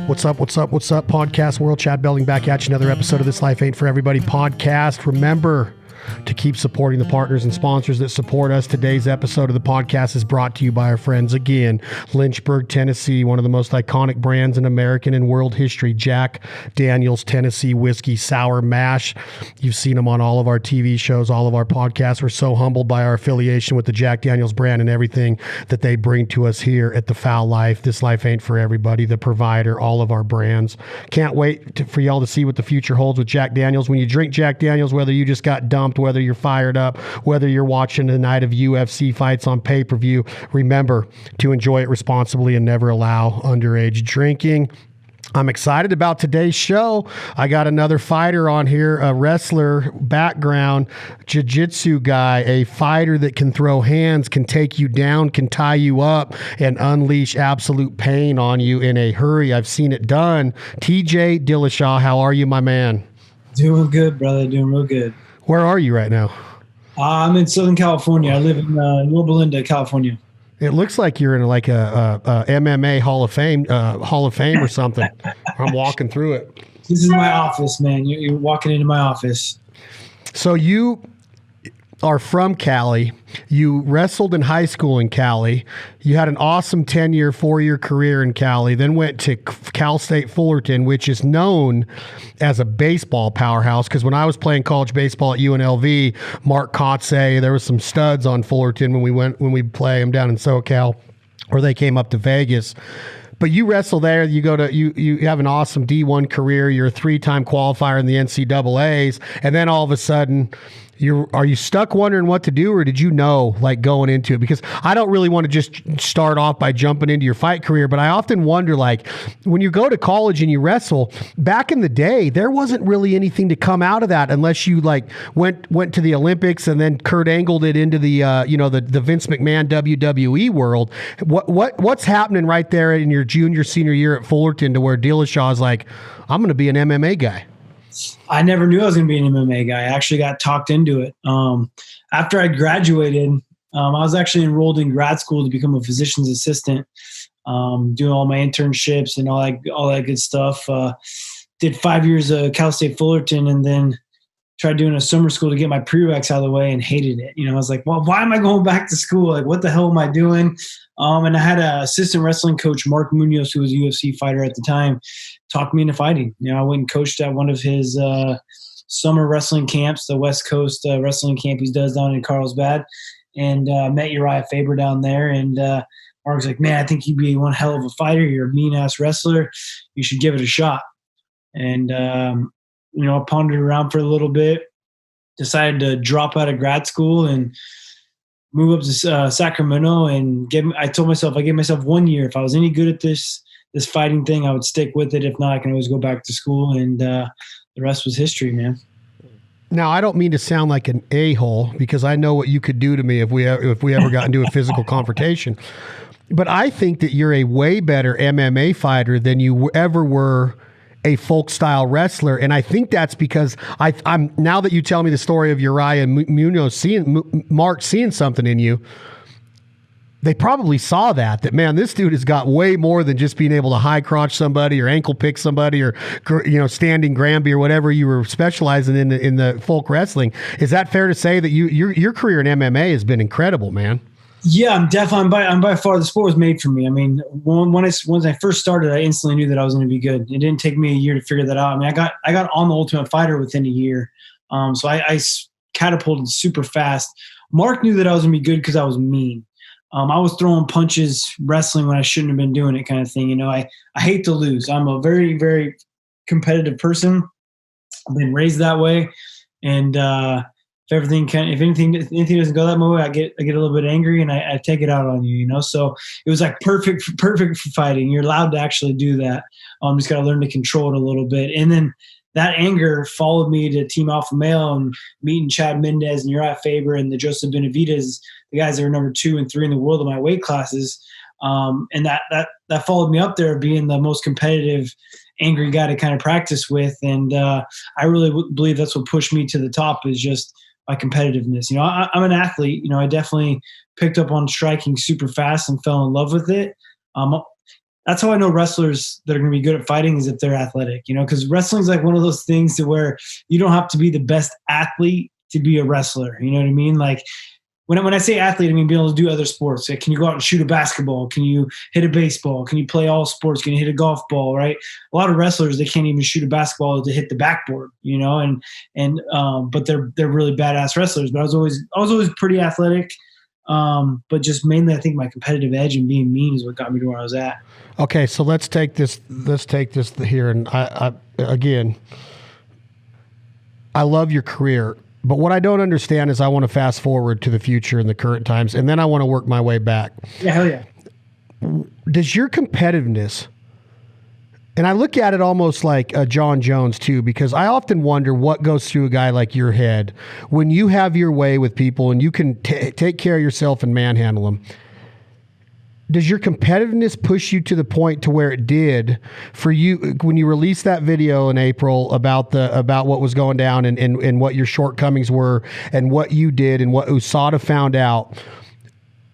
What's up, podcast world? Chad Belding back at you. Another episode of This Life Ain't For Everybody podcast. Remember to keep supporting the partners and sponsors that support us. Today's episode of the podcast is brought to you by our friends again, Lynchburg, Tennessee, one of the most iconic brands in American and world history, Jack Daniel's Tennessee Whiskey Sour Mash. You've seen them on all of our TV shows, all of our podcasts. We're so humbled by our affiliation with the Jack Daniel's brand and everything that they bring to us here at The Foul Life. This Life Ain't For Everybody, the provider, all of our brands. Can't wait for y'all to see what the future holds with Jack Daniel's. When you drink Jack Daniel's, whether you just got dumped, whether you're fired up, whether you're watching a night of UFC fights on pay-per-view, remember to enjoy it responsibly and never allow underage drinking. I'm excited about today's show. I got another fighter on here, a wrestler background, jiu-jitsu guy, a fighter that can throw hands, can take you down, can tie you up, and unleash absolute pain on you in a hurry. I've seen it done. TJ Dillashaw, how are you, my man? Doing good, brother. Doing real good. Where are you right now? I'm in Southern California. I live in Yorba Linda, California. It looks like you're in like a MMA Hall of Fame or something. I'm walking through it. This is my office, man. You're walking into my office. So you are from Cali. You wrestled in high school in Cali. You had an awesome 10-year, 4-year career in Cali, then went to Cal State Fullerton, which is known as a baseball powerhouse, because when I was playing college baseball at UNLV, Mark Kotze, there was some studs on Fullerton when we play them down in SoCal, or they came up to Vegas. But you wrestle there, you have an awesome D1 career, you're a 3-time qualifier in the NCAAs, and then all of a sudden, are you stuck wondering what to do, or did you know, like, going into it? Because I don't really want to just start off by jumping into your fight career, but I often wonder, like, when you go to college and you wrestle, back in the day, there wasn't really anything to come out of that unless you, like, went to the Olympics and then Kurt Angled it into the the Vince McMahon WWE world. What's happening right there in your junior, senior year at Fullerton to where Dillashaw is like, I'm going to be an MMA guy? I never knew I was going to be an MMA guy. I actually got talked into it. After I graduated, I was actually enrolled in grad school to become a physician's assistant, doing all my internships and all that good stuff. Did 5 years of Cal State Fullerton, and then tried doing a summer school to get my prereqs out of the way and hated it. I was like, well, why am I going back to school? Like, what the hell am I doing? And I had an assistant wrestling coach, Mark Munoz, who was a UFC fighter at the time, talked me into fighting. I went and coached at one of his summer wrestling camps, the West Coast wrestling camp he does down in Carlsbad, and met Uriah Faber down there. And Mark was like, man, I think you'd be one hell of a fighter. You're a mean-ass wrestler. You should give it a shot. And, I pondered around for a little bit, decided to drop out of grad school and move up to Sacramento. And I told myself, I gave myself 1 year. If I was any good at this fighting thing, I would stick with it. If not, I can always go back to school. And the rest was history, man. Now, I don't mean to sound like an a-hole, because I know what you could do to me if we ever got into a physical confrontation. But I think that you're a way better MMA fighter than you ever were a folk style wrestler. And I think that's because I'm now that you tell me the story of Uriah and Munoz Mark seeing something in you, they probably saw that man, this dude has got way more than just being able to high crotch somebody or ankle pick somebody or, standing Granby or whatever you were specializing in the folk wrestling. Is that fair to say that your career in MMA has been incredible, man? Yeah, I'm by far, the sport was made for me. I mean, once I first started, I instantly knew that I was going to be good. It didn't take me a year to figure that out. I mean, I got on the Ultimate Fighter within a year. So I catapulted super fast. Mark knew that I was going to be good because I was mean. I was throwing punches, wrestling when I shouldn't have been doing it, kind of thing. I hate to lose. I'm a very, very competitive person. I've been raised that way. And, if anything doesn't go that way, I get a little bit angry and I take it out on you, So it was like perfect for fighting. You're allowed to actually do that. Just got to learn to control it a little bit. And then that anger followed me to Team Alpha Male and meeting Chad Mendez and Uriah Faber and the Joseph Benavidez, the guys that are number 2 and 3 in the world in my weight classes. And that followed me up there, being the most competitive, angry guy to kind of practice with. And I really believe that's what pushed me to the top, is just my competitiveness. I'm an athlete. I definitely picked up on striking super fast and fell in love with it. that's how I know wrestlers that are going to be good at fighting is if they're athletic, because wrestling is like one of those things to where you don't have to be the best athlete to be a wrestler. You know what I mean? Like when I say athlete, I mean being able to do other sports. Like, can you go out and shoot a basketball? Can you hit a baseball? Can you play all sports? Can you hit a golf ball? Right? A lot of wrestlers, they can't even shoot a basketball to hit the backboard. But they're really badass wrestlers. But I was always pretty athletic. But just mainly, I think my competitive edge and being mean is what got me to where I was at. Okay, so let's take this here, and I love your career. But what I don't understand is I want to fast forward to the future and the current times, and then I want to work my way back. Yeah, hell yeah. Does your competitiveness, and I look at it almost like John Jones too, because I often wonder what goes through a guy like your head when you have your way with people and you can take care of yourself and manhandle them. Does your competitiveness push you to the point to where it did for you when you released that video in April about what was going down and what your shortcomings were and what you did and what USADA found out?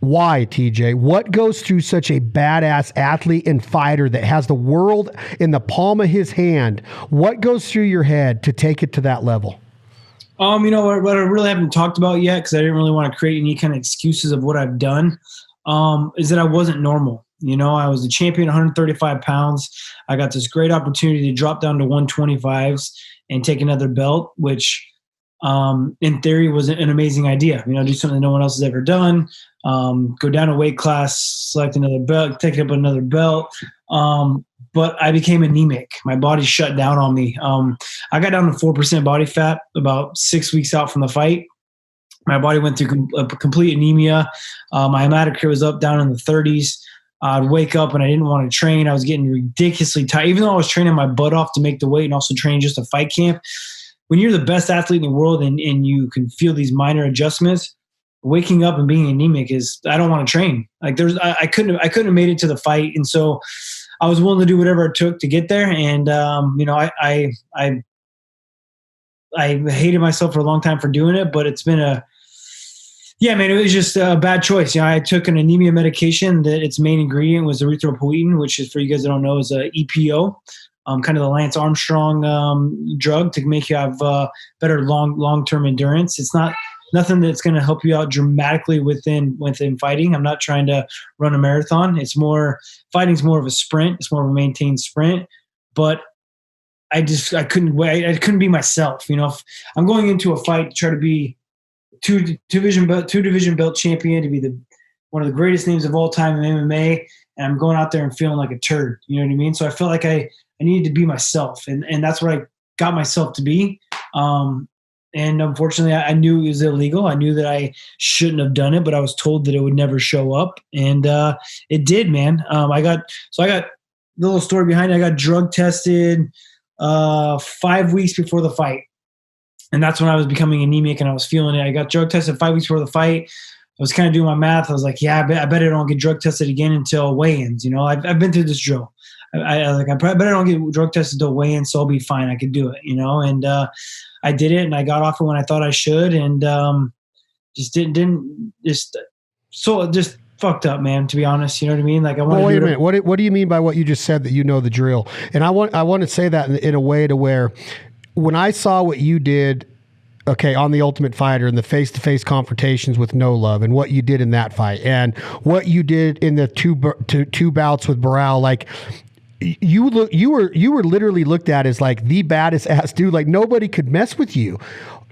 Why, TJ? What goes through such a badass athlete and fighter that has the world in the palm of his hand? What goes through your head to take it to that level? What I really haven't talked about yet, because I didn't really want to create any kind of excuses of what I've done, is that I wasn't normal. I was a champion, 135 pounds. I got this great opportunity to drop down to 125s and take another belt, which in theory was an amazing idea. Do something no one else has ever done. Go down a weight class, select another belt, take up another belt. But I became anemic. My body shut down on me. I got down to 4% body fat about 6 weeks out from the fight. My body went through complete anemia. My hematocrit was down in the 30s. I'd wake up and I didn't want to train. I was getting ridiculously tired, even though I was training my butt off to make the weight and also training just to fight camp. When you're the best athlete in the world and you can feel these minor adjustments, waking up and being anemic is, I don't want to train. Like I couldn't have made it to the fight. And so I was willing to do whatever it took to get there. And, I hated myself for a long time for doing it, but it's been it was just a bad choice. I took an anemia medication that its main ingredient was erythropoietin, which is, for you guys that don't know, is a EPO. Kind of the Lance Armstrong drug to make you have better long-term endurance. It's nothing that's going to help you out dramatically within fighting. I'm not trying to run a marathon. Fighting's more of a sprint. It's more of a maintained sprint. But I couldn't be myself. If I'm going into a fight to try to be two division belt champion, to be one of the greatest names of all time in MMA, and I'm going out there and feeling like a turd. You know what I mean? So I felt like I needed to be myself, and that's what I got myself to be. And unfortunately, I knew it was illegal. I knew that I shouldn't have done it, but I was told that it would never show up, and it did, man. I got a little story behind it. I got drug tested 5 weeks before the fight, and that's when I was becoming anemic and I was feeling it. I got drug tested 5 weeks before the fight. I was kind of doing my math. I was like, I bet I don't get drug tested again until weigh-ins. I've been through this drill. I bet I don't get drug tested until weigh-ins, so I'll be fine. I could do it, and I did it, and I got off it when I thought I should, and just fucked up, man, to be honest. You know what I mean? Like, wait a minute. What do you mean by what you just said, that you know the drill? And I want to say that in a way to where, when I saw what you did, on The Ultimate Fighter and the face-to-face confrontations with No Love, and what you did in that fight, and what you did in the two bouts with Barral, like, you were literally looked at as like the baddest ass dude. Like, nobody could mess with you.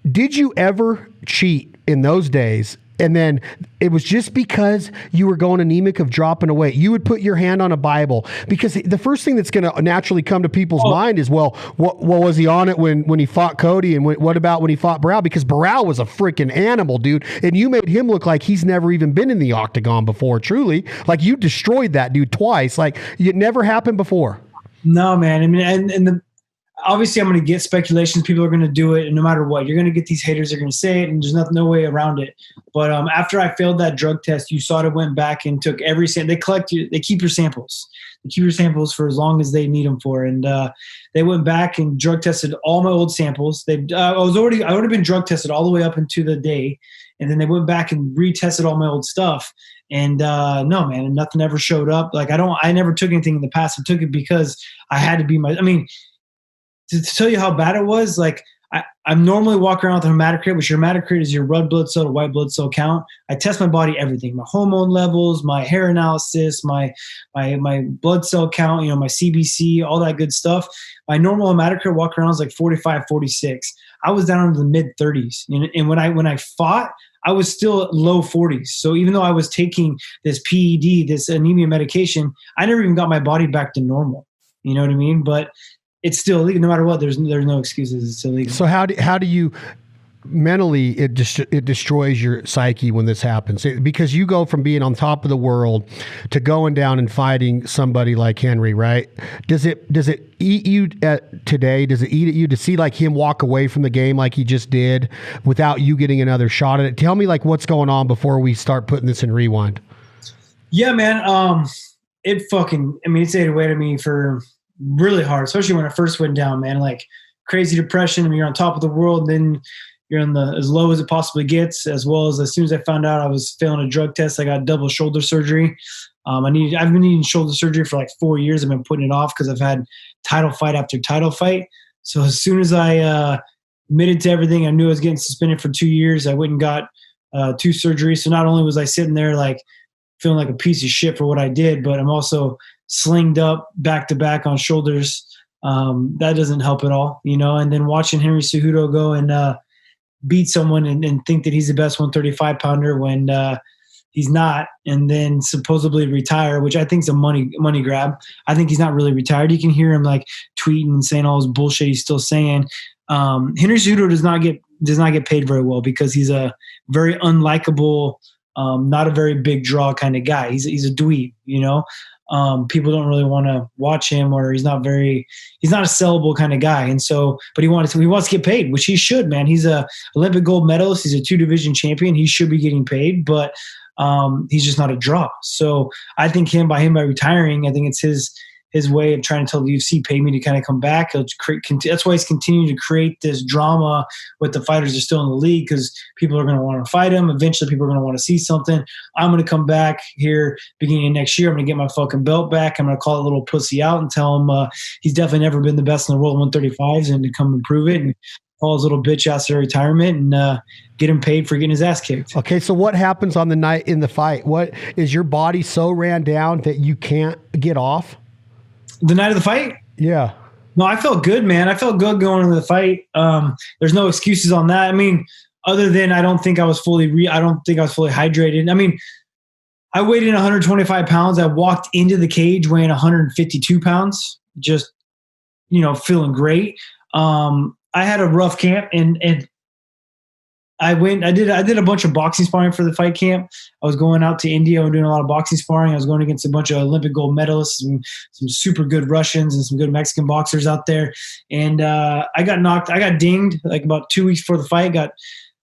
Did you ever cheat in those days? And then it was just because you were going anemic of dropping away. You would put your hand on a Bible, because the first thing that's going to naturally come to people's mind is, what was he on it when he fought Cody? And what about when he fought Barral? Because Barral was a freaking animal, dude. And you made him look like he's never even been in the octagon before, truly. Like, you destroyed that dude twice. Like, it never happened before. No, man. I mean, obviously I'm going to get speculations. People are going to do it, and no matter what, you're going to get these haters. They're going to say it, and there's no way around it. But after I failed that drug test, USADA went back and took every sample. They keep your samples. They keep your samples for as long as they need them for. And they went back and drug tested all my old samples. I already been drug tested all the way up into the day, and then they went back and retested all my old stuff. And no, man, nothing ever showed up. Like I never took anything in the past. I took it because I had to be to tell you how bad it was, like I'm normally walking around with a hematocrit, which your hematocrit is your red blood cell to white blood cell count. I test my body, everything, my hormone levels, my hair analysis, my blood cell count, my CBC, all that good stuff. My normal hematocrit walk around was like 45, 46. I was down into the mid 30s. And when I fought, I was still low 40s. So even though I was taking this PED, this anemia medication, I never even got my body back to normal. You know what I mean? But it's still illegal. No matter what, there's no excuses. It's illegal. So how do you mentally it destroys your psyche when this happens? Because you go from being on top of the world to going down and fighting somebody like Henry, right? Does it eat you today? Does it eat at you to see like him walk away from the game like he just did without you getting another shot at it? Tell me like what's going on before we start putting this in rewind. Yeah, man. It's ate away to me for really hard, especially when I first went down, man. Like crazy depression. You're on top of the world, then you're on as low as it possibly gets. As well as soon as I found out I was failing a drug test, I got double shoulder surgery. I've been needing shoulder surgery for like 4 years. I've been putting it off because I've had title fight after title fight. So as soon as I admitted to everything, I knew I was getting suspended for 2 years. I went and got 2 surgeries. So not only was I sitting there like feeling like a piece of shit for what I did, but I'm also slinged up back to back on shoulders. That doesn't help at all, and then watching Henry Cejudo go and beat someone and think that he's the best 135 pounder when he's not, and then supposedly retire, which I think is a money grab. I think he's not really retired. You can hear him like tweeting and saying all this bullshit he's still saying. Henry Cejudo does not get paid very well because he's a very unlikable, not a very big draw kind of guy. He's a dweeb, people don't really want to watch him, or he's not a sellable kind of guy. And so, but he wants to get paid, which he should, man. He's a Olympic gold medalist. He's a 2-division champion. He should be getting paid, but he's just not a draw. So I think by retiring, I think it's his way of trying to tell the UFC, pay me to kind of come back. That's why he's continuing to create this drama with the fighters that are still in the league, because people are going to want to fight him. Eventually, people are going to want to see something. I'm going to come back here beginning of next year. I'm going to get my fucking belt back. I'm going to call a little pussy out and tell him he's definitely never been the best in the world 135s, and to come and prove it, and call his little bitch out to retirement and get him paid for getting his ass kicked. Okay, so what happens on the night in the fight? What is your body so ran down that you can't get off? The night of the fight? Yeah. No, I felt good, man. I felt good going into the fight. There's no excuses on that. I mean, other than I don't think I was fully hydrated. I mean, I weighed in 125 pounds. I walked into the cage weighing 152 pounds, just, feeling great. I had a rough camp, and I did a bunch of boxing sparring for the fight camp. I was going out to India and doing a lot of boxing sparring. I was going against a bunch of Olympic gold medalists and some super good Russians and some good Mexican boxers out there. And I got dinged like about 2 weeks before the fight.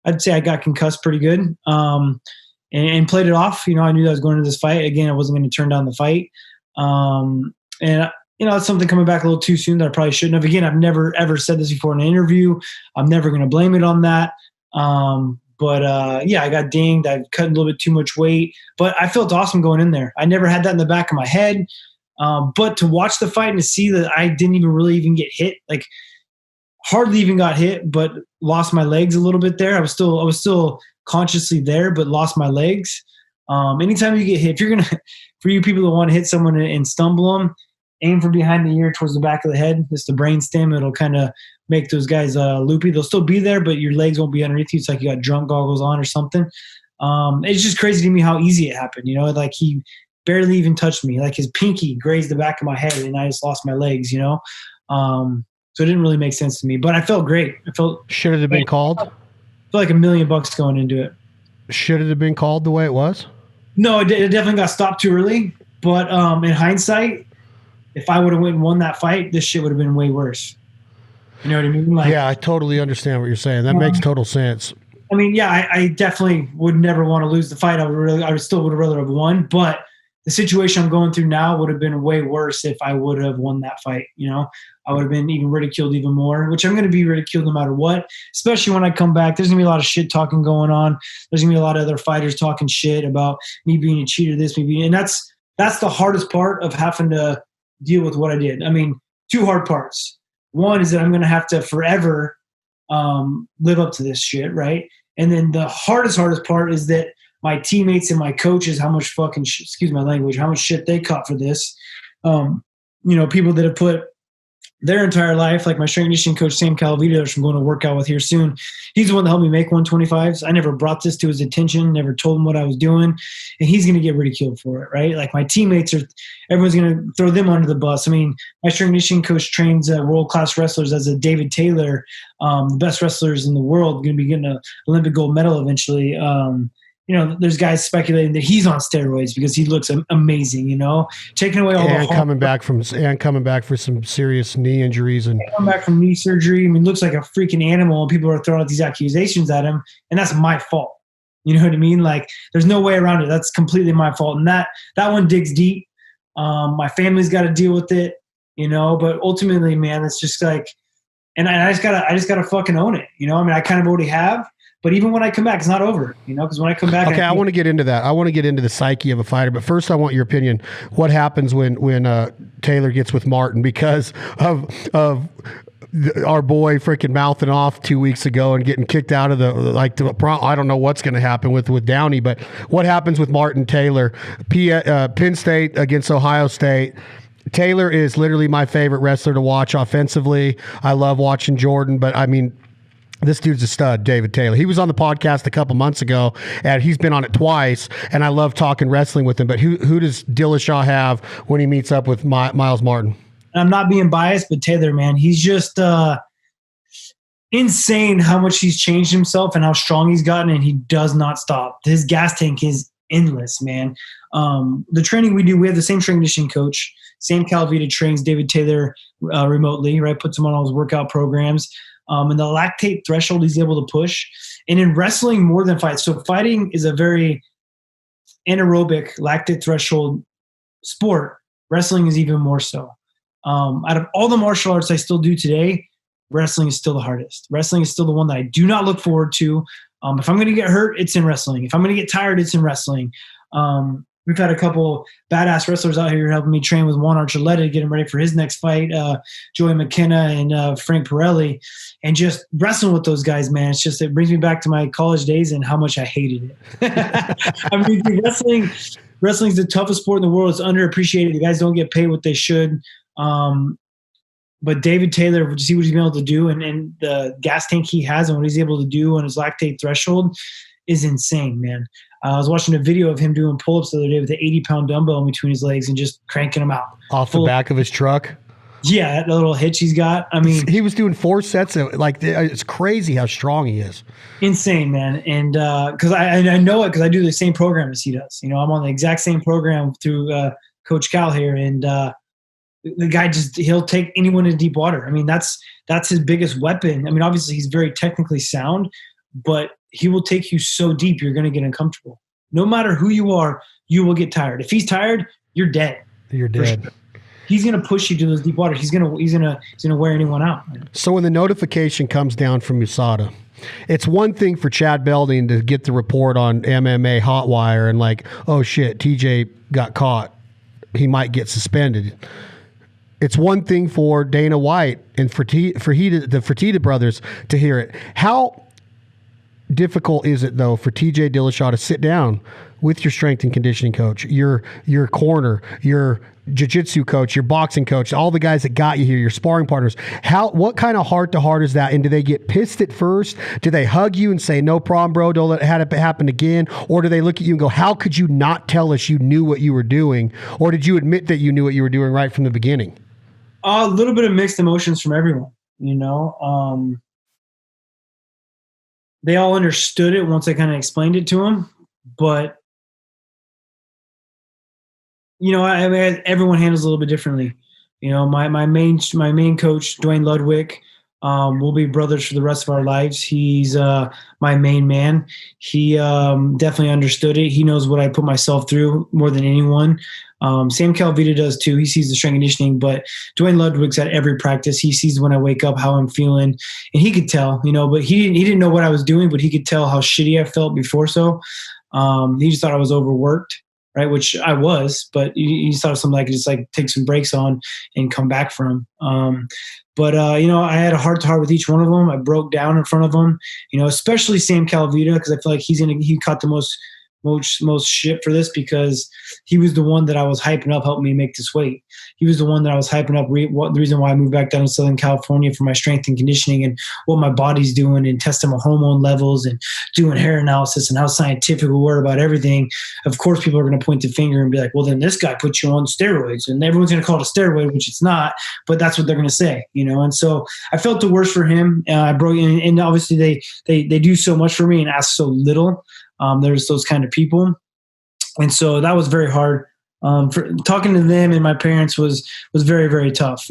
I'd say I got concussed pretty good, and played it off. I knew that I was going into this fight. Again, I wasn't going to turn down the fight. It's something coming back a little too soon that I probably shouldn't have. Again, I've never ever said this before in an interview. I'm never going to blame it on that. I got dinged. I cut a little bit too much weight, but I felt awesome going in there. I never had that in the back of my head. But to watch the fight and to see that I didn't even really get hit, like hardly even got hit, but lost my legs a little bit there. I was still consciously there, but lost my legs. Anytime you get hit, for you people that want to hit someone and stumble them, aim from behind the ear towards the back of the head. It's the brain stem. It'll kind of make those guys loopy. They'll still be there, but your legs won't be underneath you. It's like you got drunk goggles on or something. It's just crazy to me how easy it happened. Like he barely even touched me. Like his pinky grazed the back of my head, and I just lost my legs. So it didn't really make sense to me. But I felt great. Should it have been called? I felt like $1 million going into it. Should it have been called the way it was? No, it definitely got stopped too early. But in hindsight, if I would have went and won that fight, this shit would have been way worse. You know what I mean? Like, yeah, I totally understand what you're saying. That makes total sense. I mean, yeah, I definitely would never want to lose the fight. I still would have rather have won, but the situation I'm going through now would have been way worse if I would have won that fight. You know, I would have been even ridiculed even more, which I'm going to be ridiculed no matter what, especially when I come back. There's going to be a lot of shit talking going on. There's going to be a lot of other fighters talking shit about me being a cheater, and that's the hardest part of having to deal with what I did. I mean, two hard parts. One is that I'm going to have to forever live up to this shit, right? And then the hardest part is that my teammates and my coaches, how much fucking excuse my language, how much shit they caught for this. People that have put their entire life, like my strength and conditioning coach Sam Calavito, which I'm going to work out with here soon. He's the one that helped me make 125s. I never brought this to his attention, never told him what I was doing, and he's going to get ridiculed for it, right? Like my teammates everyone's going to throw them under the bus. I mean, my strength and conditioning coach trains world-class wrestlers as a David Taylor, the best wrestlers in the world, going to be getting an Olympic gold medal eventually. There's guys speculating that he's on steroids because he looks amazing, taking away all and coming back for some serious knee injuries and coming back from knee surgery. I mean, looks like a freaking animal, and people are throwing out these accusations at him, and that's my fault. You know what I mean? Like, there's no way around it. That's completely my fault, and that one digs deep. My family's got to deal with it, But ultimately, man, it's just like, and I just gotta fucking own it. I mean, I kind of already have. But even when I come back, it's not over, because when I come back... Okay, I want to get into that. I want to get into the psyche of a fighter. But first, I want your opinion. What happens when Taylor gets with Martin because of our boy freaking mouthing off 2 weeks ago and getting kicked out of I don't know what's going to happen with Downey, but what happens with Martin Taylor? Penn State against Ohio State. Taylor is literally my favorite wrestler to watch offensively. I love watching Jordan, but I mean... This dude's a stud, David Taylor. He was on the podcast a couple months ago, and he's been on it twice, and I love talking wrestling with him. But who does Dillashaw have when he meets up with Miles Martin? I'm not being biased, but Taylor, man, he's just insane how much he's changed himself and how strong he's gotten, and he does not stop. His gas tank is endless, man. The training we do, we have the same strength conditioning coach. Sam Calavita trains David Taylor remotely, right? Puts him on all his workout programs. And the lactate threshold he's able to push. And in wrestling, more than fights. So fighting is a very anaerobic lactate threshold sport. Wrestling is even more so. Out of all the martial arts I still do today, wrestling is still the hardest. Wrestling is still the one that I do not look forward to. If I'm going to get hurt, it's in wrestling. If I'm going to get tired, it's in wrestling. We've had a couple badass wrestlers out here helping me train with Juan Archuleta to get him ready for his next fight, Joey McKenna and Frank Pirelli. And just wrestling with those guys, man, it brings me back to my college days and how much I hated it. I mean, dude, wrestling's the toughest sport in the world. It's underappreciated. The guys don't get paid what they should. But David Taylor, to see what he's been able to do and the gas tank he has and what he's able to do on his lactate threshold is insane, man. I was watching a video of him doing pull-ups the other day with an 80-pound dumbbell in between his legs and just cranking them out. Off the back of his truck? Yeah, that little hitch he's got. I mean... He was doing 4 sets. It's crazy how strong he is. Insane, man. And because I know it because I do the same program as he does. I'm on the exact same program through Coach Cal here. And the guy he'll take anyone in deep water. I mean, that's his biggest weapon. I mean, obviously he's very technically sound, but he will take you so deep you're going to get uncomfortable. No matter who you are, you will get tired. If he's tired, you're dead. You're dead. Sure. He's going to push you to those deep waters. He's going to wear anyone out. So when the notification comes down from USADA, it's one thing for Chad Belding to get the report on MMA Hotwire and like, oh shit, TJ got caught. He might get suspended. It's one thing for Dana White and the Fertitta brothers to hear it. How difficult is it though for TJ Dillashaw to sit down with your strength and conditioning coach, your corner, your jiu-jitsu coach, your boxing coach, all the guys that got you here, your sparring partners? What kind of heart-to-heart is that? And do they get pissed at first? Do they hug you and say, no problem, bro, don't let it happen again? Or do they look at you and go, how could you not tell us you knew what you were doing? Or did you admit that you knew what you were doing right from the beginning? A little bit of mixed emotions from everyone, They all understood it once I kind of explained it to them, but I mean, everyone handles it a little bit differently. My main coach, Dwayne Ludwig, We'll be brothers for the rest of our lives. He's my main man. He definitely understood it. He knows what I put myself through more than anyone. Sam Calvita does too. He sees the strength and conditioning, but Dwayne Ludwig's at every practice. He sees when I wake up, how I'm feeling, and he could tell, but he didn't know what I was doing, but he could tell how shitty I felt before. So he just thought I was overworked, right? Which I was, but he thought it was something I could just like take some breaks on and come back from. But I had a heart to heart with each one of them. I broke down in front of them, especially Sam Calvita, because I feel like he caught the most shit for this, because he was the one that I was hyping up, helping me make this weight. He was the one that I was hyping up. The reason why I moved back down to Southern California for my strength and conditioning and what my body's doing, and testing my hormone levels and doing hair analysis and how scientific we were about everything. Of course, people are going to point the finger and be like, well, then this guy put you on steroids, and everyone's going to call it a steroid, which it's not, but that's what they're going to say, And so I felt the worst for him. I broke in, and obviously they do so much for me and ask so little. There's those kind of people. And so that was very hard. For talking to them and my parents was very, very tough.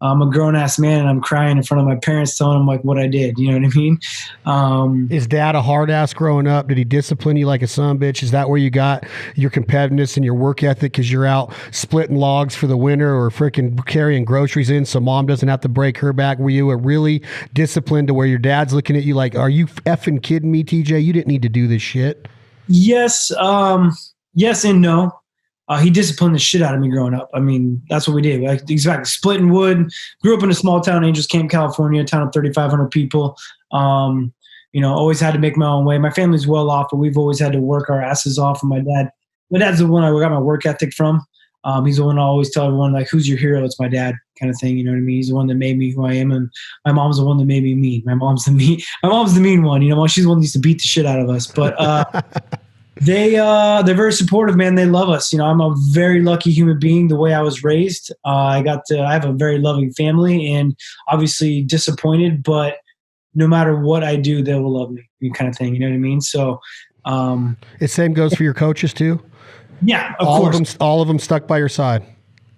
I'm a grown ass man and I'm crying in front of my parents, telling them like what I did. You know what I mean? Is dad a hard ass growing up? Did he discipline you like a son of a bitch? Is that where you got your competitiveness and your work ethic? Cause you're out splitting logs for the winter or freaking carrying groceries in so mom doesn't have to break her back. Were you a really disciplined to where your dad's looking at you like, are you effing kidding me, TJ? You didn't need to do this shit. Yes. Yes and no. He disciplined the shit out of me growing up. I mean, that's what we did. Like, exactly. Splitting wood. Grew up in a small town, Angels Camp, California, a town of 3,500 people. Always had to make my own way. My family's well off, but we've always had to work our asses off. And my dad's the one I got my work ethic from. He's the one I always tell everyone, like, who's your hero? It's my dad, kind of thing. You know what I mean? He's the one that made me who I am, and my mom's the one that made me mean. My mom's the mean one. She's the one that used to beat the shit out of us. But they're very supportive, man. They love us. I'm a very lucky human being the way I was raised. I have a very loving family, and obviously disappointed, but no matter what I do, they will love me, kind of thing. You know what I mean? So, the same goes for your coaches too. Yeah, of course. All of them stuck by your side.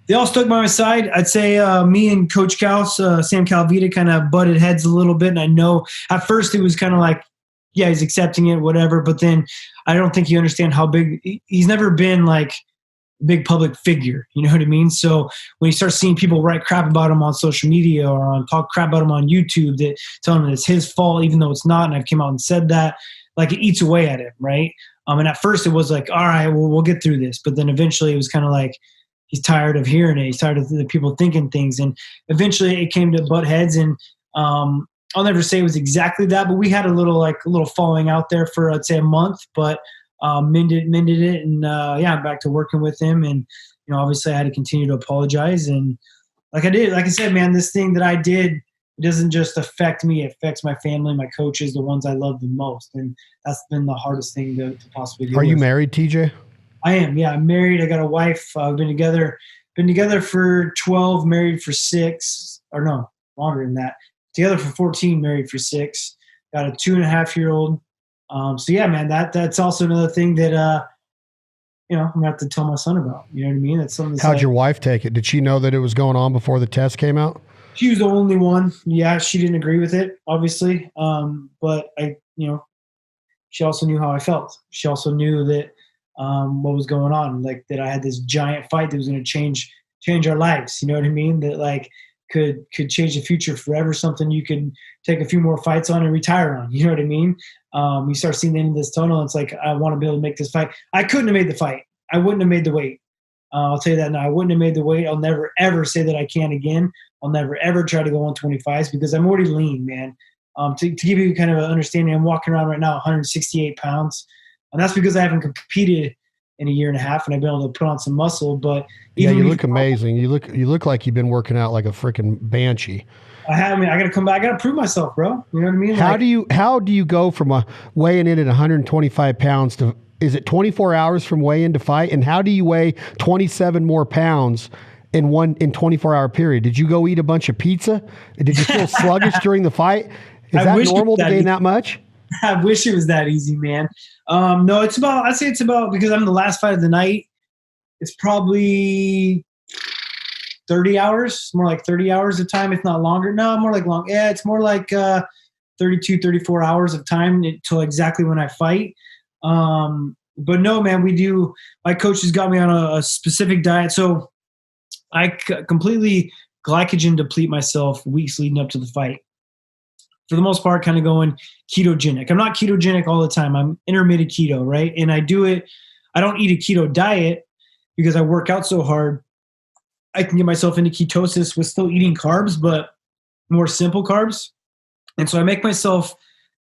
They all stuck by my side. I'd say me and Coach Kaus, Sam Calvita, kind of butted heads a little bit. And I know at first it was kind of like, yeah, he's accepting it, whatever. But then I don't think you understand how big – he's never been like a big public figure. You know what I mean? So when you start seeing people write crap about him on social media or talk crap about him on YouTube, that tell him that it's his fault even though it's not, and I've came out and said that, like it eats away at him, right? And at first it was like, all right, well, we'll get through this. But then eventually it was kind of like he's tired of hearing it. He's tired of the people thinking things. And eventually it came to butt heads, and I'll never say it was exactly that, but we had a little falling out there for, I'd say, a month, but mended it. And I'm back to working with him. And, obviously I had to continue to apologize. And like I said, man, this thing that I did, it doesn't just affect me. It affects my family, my coaches, the ones I love the most. And that's been the hardest thing to possibly do. Are you married, TJ? I am. Yeah, I'm married. I got a wife. I've been together for 12, married for 6, or no, longer than that. Together for 14, married for 6. Got a 2.5-year-old. So yeah, man, that's also another thing that I'm gonna have to tell my son about. You know what I mean? That's something. How'd your wife take it? Did she know that it was going on before the test came out? She was the only one. Yeah, she didn't agree with it, obviously. But she also knew how I felt. She also knew that what was going on, like that I had this giant fight that was going to change our lives. You know what I mean? That like could change the future forever. Something you could take a few more fights on and retire on. You know what I mean? You start seeing the end of this tunnel. And it's like, I want to be able to make this fight. I couldn't have made the fight. I wouldn't have made the weight. I'll tell you that now. I wouldn't have made the weight. I'll never, ever say that I can again. I'll never, ever try to go on 25s because I'm already lean, man. To give you kind of an understanding, I'm walking around right now 168 pounds. And that's because I haven't competed in a year and a half and I've been able to put on some muscle. But yeah, you look amazing. You look like you've been working out like a freaking banshee. I got to come back. I got to prove myself, bro. You know what I mean? How do you go from weighing in at 125 pounds to, is it 24 hours from weigh in to fight? And how do you weigh 27 more pounds in 24-hour period? Did you go eat a bunch of pizza? Did you feel sluggish during the fight? Is that normal to gain that much? I wish it was that easy, man. No, I'd say it's about, because I'm the last fight of the night, it's probably 30 hours, more like 30 hours of time, if not longer. No, more like long. Yeah, it's more like 32, 34 hours of time until exactly when I fight. But no, man, my coach has got me on a specific diet. So I completely glycogen deplete myself weeks leading up to the fight. For the most part, kind of going ketogenic. I'm not ketogenic all the time. I'm intermittent keto, right? And I don't eat a keto diet because I work out so hard. I can get myself into ketosis with still eating carbs, but more simple carbs. And so I make myself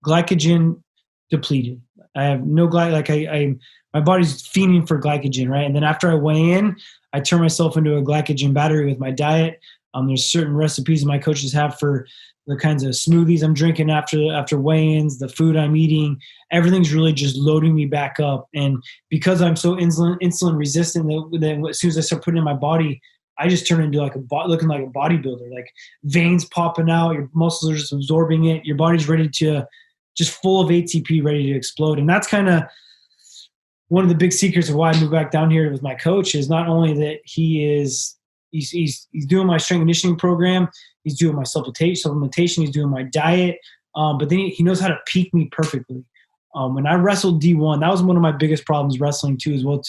glycogen depleted. I have no my body's fiending for glycogen, right? And then after I weigh in, I turn myself into a glycogen battery with my diet. There's certain recipes my coaches have for the kinds of smoothies I'm drinking after weigh-ins, the food I'm eating. Everything's really just loading me back up. And because I'm so insulin resistant, that as soon as I start putting it in my body, I just turn into looking like a bodybuilder, like veins popping out, your muscles are just absorbing it, your body's ready to just full of ATP, ready to explode. And that's kind of one of the big secrets of why I moved back down here with my coach, is not only that he's doing my strength conditioning program, he's doing my supplementation, he's doing my diet, but then he knows how to peak me perfectly. When I wrestled D1, that was one of my biggest problems wrestling too, as well,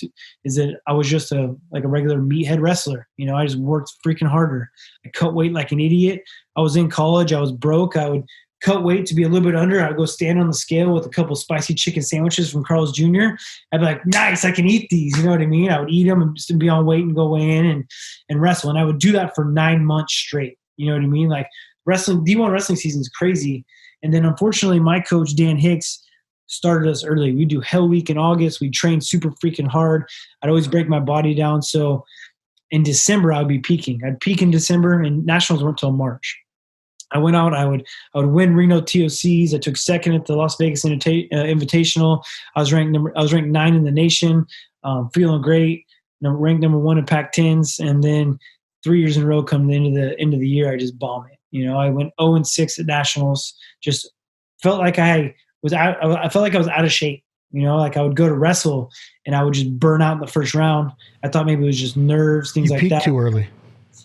is that I was just a regular meathead wrestler. I just worked freaking harder. I cut weight like an idiot. I was in college. I was broke. I would cut weight to be a little bit under. I'd go stand on the scale with a couple spicy chicken sandwiches from Carl's Jr. I'd be like, nice, I can eat these. You know what I mean? I would eat them and just be on weight and go in and wrestle. And I would do that for 9 months straight. You know what I mean? Like D1 wrestling season is crazy. And then unfortunately, my coach, Dan Hicks, started us early. We do Hell Week in August. We train super freaking hard. I'd always break my body down. So in December, I would be peaking. I'd peak in December, and nationals weren't until March. I went out. I would win Reno TOCs. I took second at the Las Vegas Invitational. I was ranked 9 in the nation. Feeling great. Ranked number 1 in Pac-10s, and then 3 years in a row, come the end of the year, I just bomb it. I went 0-6 at nationals. Just felt like I felt like I was out of shape. Like I would go to wrestle and I would just burn out in the first round. I thought maybe it was just nerves, things like that. You peaked too early.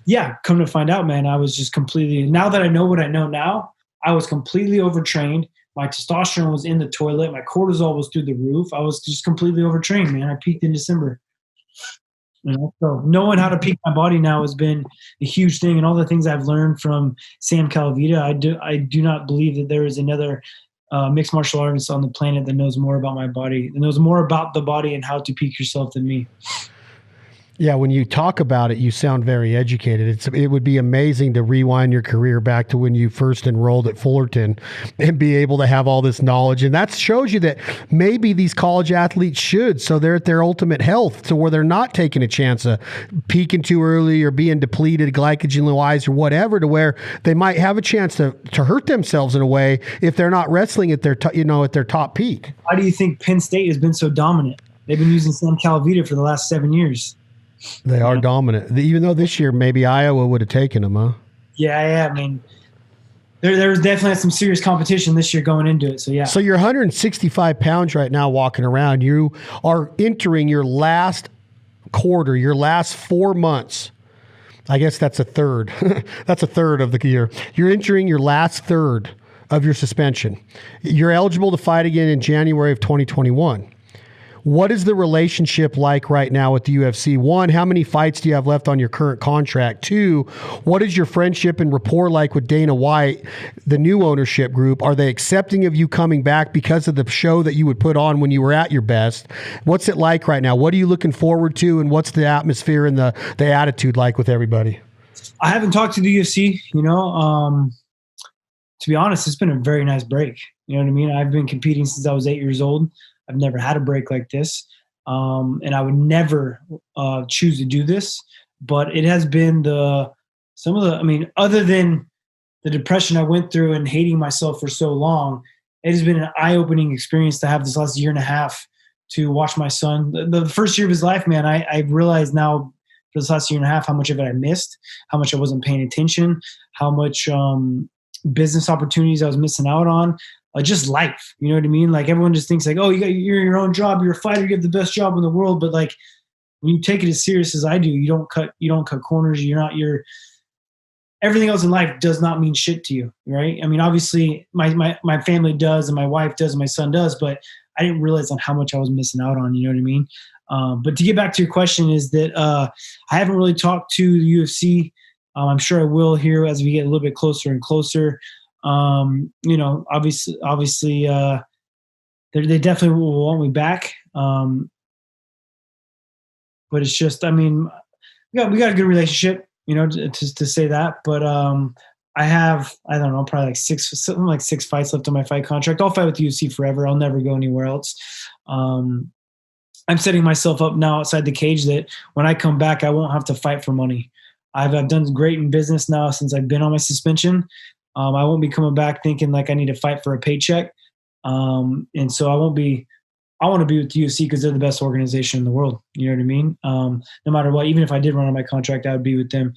Yeah, come to find out, man, I was just completely, now that I know what I know now, I was completely overtrained. My testosterone was in the toilet. My cortisol was through the roof. I was just completely overtrained, man. I peaked in December. So knowing how to peak my body now has been a huge thing. And all the things I've learned from Sam Calavita, I do not believe that there is another mixed martial artist on the planet that knows more about my body, that knows more about the body and how to peak yourself than me. Yeah, when you talk about it, you sound very educated. It would be amazing to rewind your career back to when you first enrolled at Fullerton and be able to have all this knowledge. And that shows you that maybe these college athletes should, so they're at their ultimate health, to where they're not taking a chance of peaking too early or being depleted glycogen-wise or whatever, to where they might have a chance to hurt themselves in a way if they're not wrestling at their at their top peak. Why do you think Penn State has been so dominant? They've been using Sam Calavita for the last 7 years. They are dominant, even though this year maybe Iowa would have taken them, huh? Yeah. I mean, there was definitely some serious competition this year going into it. So yeah. So you're 165 pounds right now walking around. You are entering your last quarter, your last 4 months. I guess that's a third. That's a third of the year. You're entering your last third of your suspension. You're eligible to fight again in January of 2021. What is the relationship like right now with the UFC? 1, how many fights do you have left on your current contract? 2, what is your friendship and rapport like with Dana White, the new ownership group? Are they accepting of you coming back because of the show that you would put on when you were at your best? What's it like right now? What are you looking forward to, and what's the atmosphere and the attitude like with everybody? I haven't talked to the UFC, to be honest, it's been a very nice break. You know what I mean? I've been competing since I was 8 years old. I've never had a break like this, and I would never choose to do this. But it has been other than the depression I went through and hating myself for so long, it has been an eye-opening experience to have this last year and a half to watch my son. The first year of his life, man, I realized now for this last year and a half how much of it I missed, how much I wasn't paying attention, how much business opportunities I was missing out on. Just life, you know what I mean? Like everyone just thinks like, oh, you're your own job, you're a fighter, you have the best job in the world. But like when you take it as serious as I do, you don't cut corners. Everything else in life does not mean shit to you, right? I mean, obviously my family does, and my wife does, and my son does, but I didn't realize on how much I was missing out on, you know what I mean? But to get back to your question is that I haven't really talked to the UFC. I'm sure I will here as we get a little bit closer and closer. Obviously, they definitely will want me back. But it's just, I mean, we got a good relationship, to say that. But I have, I don't know, probably like six fights left on my fight contract. I'll fight with the UFC forever. I'll never go anywhere else. I'm setting myself up now outside the cage that when I come back, I won't have to fight for money. I've done great in business now since I've been on my suspension. I won't be coming back thinking like I need to fight for a paycheck. And so I want to be with the UFC because they're the best organization in the world. You know what I mean? No matter what, even if I did run on my contract, I would be with them.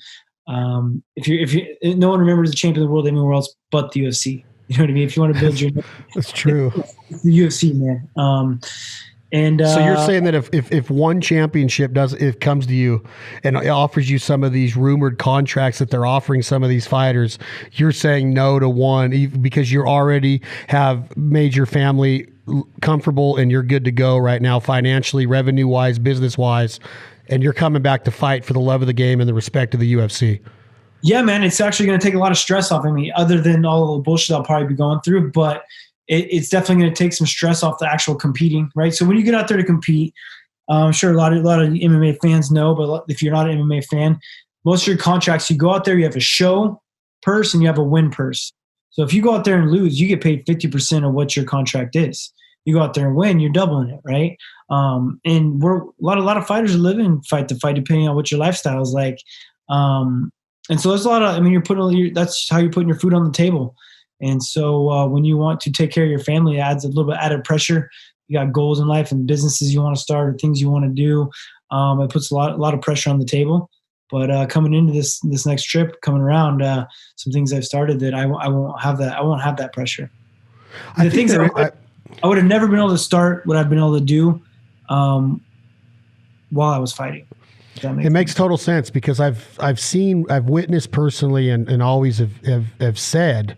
If no one remembers the champion of the world anywhere else but the UFC. You know what I mean? If you want to build your, that's true. It's the UFC, man. So you're saying that if one championship comes to you and it offers you some of these rumored contracts that they're offering some of these fighters, you're saying no to one because you already have made your family comfortable and you're good to go right now financially, revenue wise, business wise, and you're coming back to fight for the love of the game and the respect of the UFC. Yeah, man, it's actually going to take a lot of stress off of me other than all the bullshit I'll probably be going through, but it's definitely going to take some stress off the actual competing, right? So when you get out there to compete, I'm sure a lot of MMA fans know, but if you're not an MMA fan, most of your contracts, you go out there, you have a show purse and you have a win purse. So if you go out there and lose, you get paid 50% of what your contract is. You go out there and win, you're doubling it, right? And a lot of fighters are living fight to fight depending on what your lifestyle is like. And so there's a lot of, I mean, that's how you're putting your food on the table. And so when you want to take care of your family, it adds a little bit added pressure. You got goals in life and businesses you want to start or things you want to do. It puts a lot of pressure on the table. But coming into this next trip, coming around, some things I've started that I won't have that. I won't have that pressure. I would have never been able to start what I've been able to do while I was fighting. It makes total sense because I've witnessed personally and always have said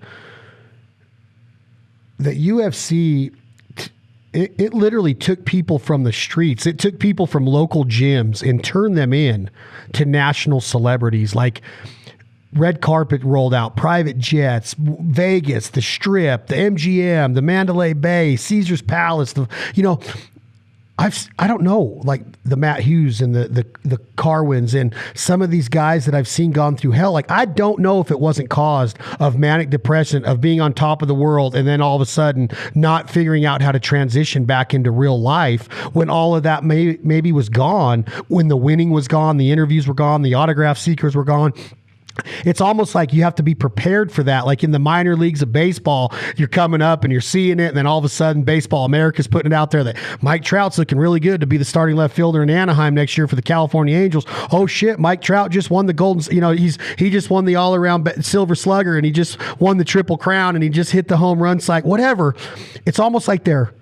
that UFC, it literally took people from the streets. It took people from local gyms and turned them in to national celebrities. Like red carpet rolled out, private jets, Vegas, the Strip, the MGM, the Mandalay Bay, Caesar's Palace. I don't know, like the Matt Hughes and the Carwins and some of these guys that I've seen gone through hell. Like, I don't know if it wasn't caused of manic depression, of being on top of the world, and then all of a sudden not figuring out how to transition back into real life when all of that maybe was gone, when the winning was gone, the interviews were gone, the autograph seekers were gone. It's almost like you have to be prepared for that. Like in the minor leagues of baseball, you're coming up and you're seeing it, and then all of a sudden Baseball America's putting it out there that Mike Trout's looking really good to be the starting left fielder in Anaheim next year for the California Angels. Oh shit, Mike Trout just won the he just won the all-around Silver Slugger, and he just won the Triple Crown, and he just hit the home run cycle, whatever. It's almost like they're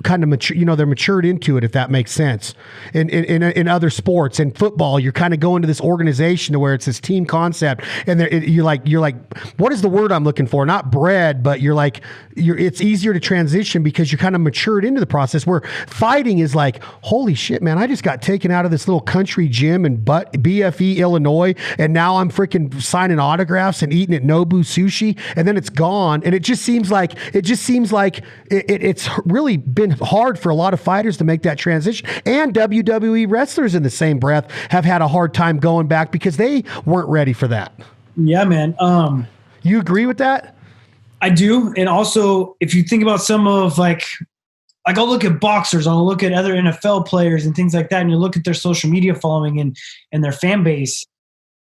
kind of mature, they're matured into it, if that makes sense. In other sports, in football, you're kind of going to this organization to where it's this team concept, and you're like, what is the word I'm looking for? Not bred, but it's easier to transition because you're kind of matured into the process. Where fighting is like, holy shit, man, I just got taken out of this little country gym in BFE, Illinois, and now I'm freaking signing autographs and eating at Nobu Sushi, and then it's gone, and it just seems like it's really been hard for a lot of fighters to make that transition. And WWE wrestlers in the same breath have had a hard time going back because they weren't ready for that. Yeah, man. You agree with that? I do. And also, if you think about some of like I'll look at boxers, I'll look at other NFL players and things like that, and you look at their social media following and their fan base,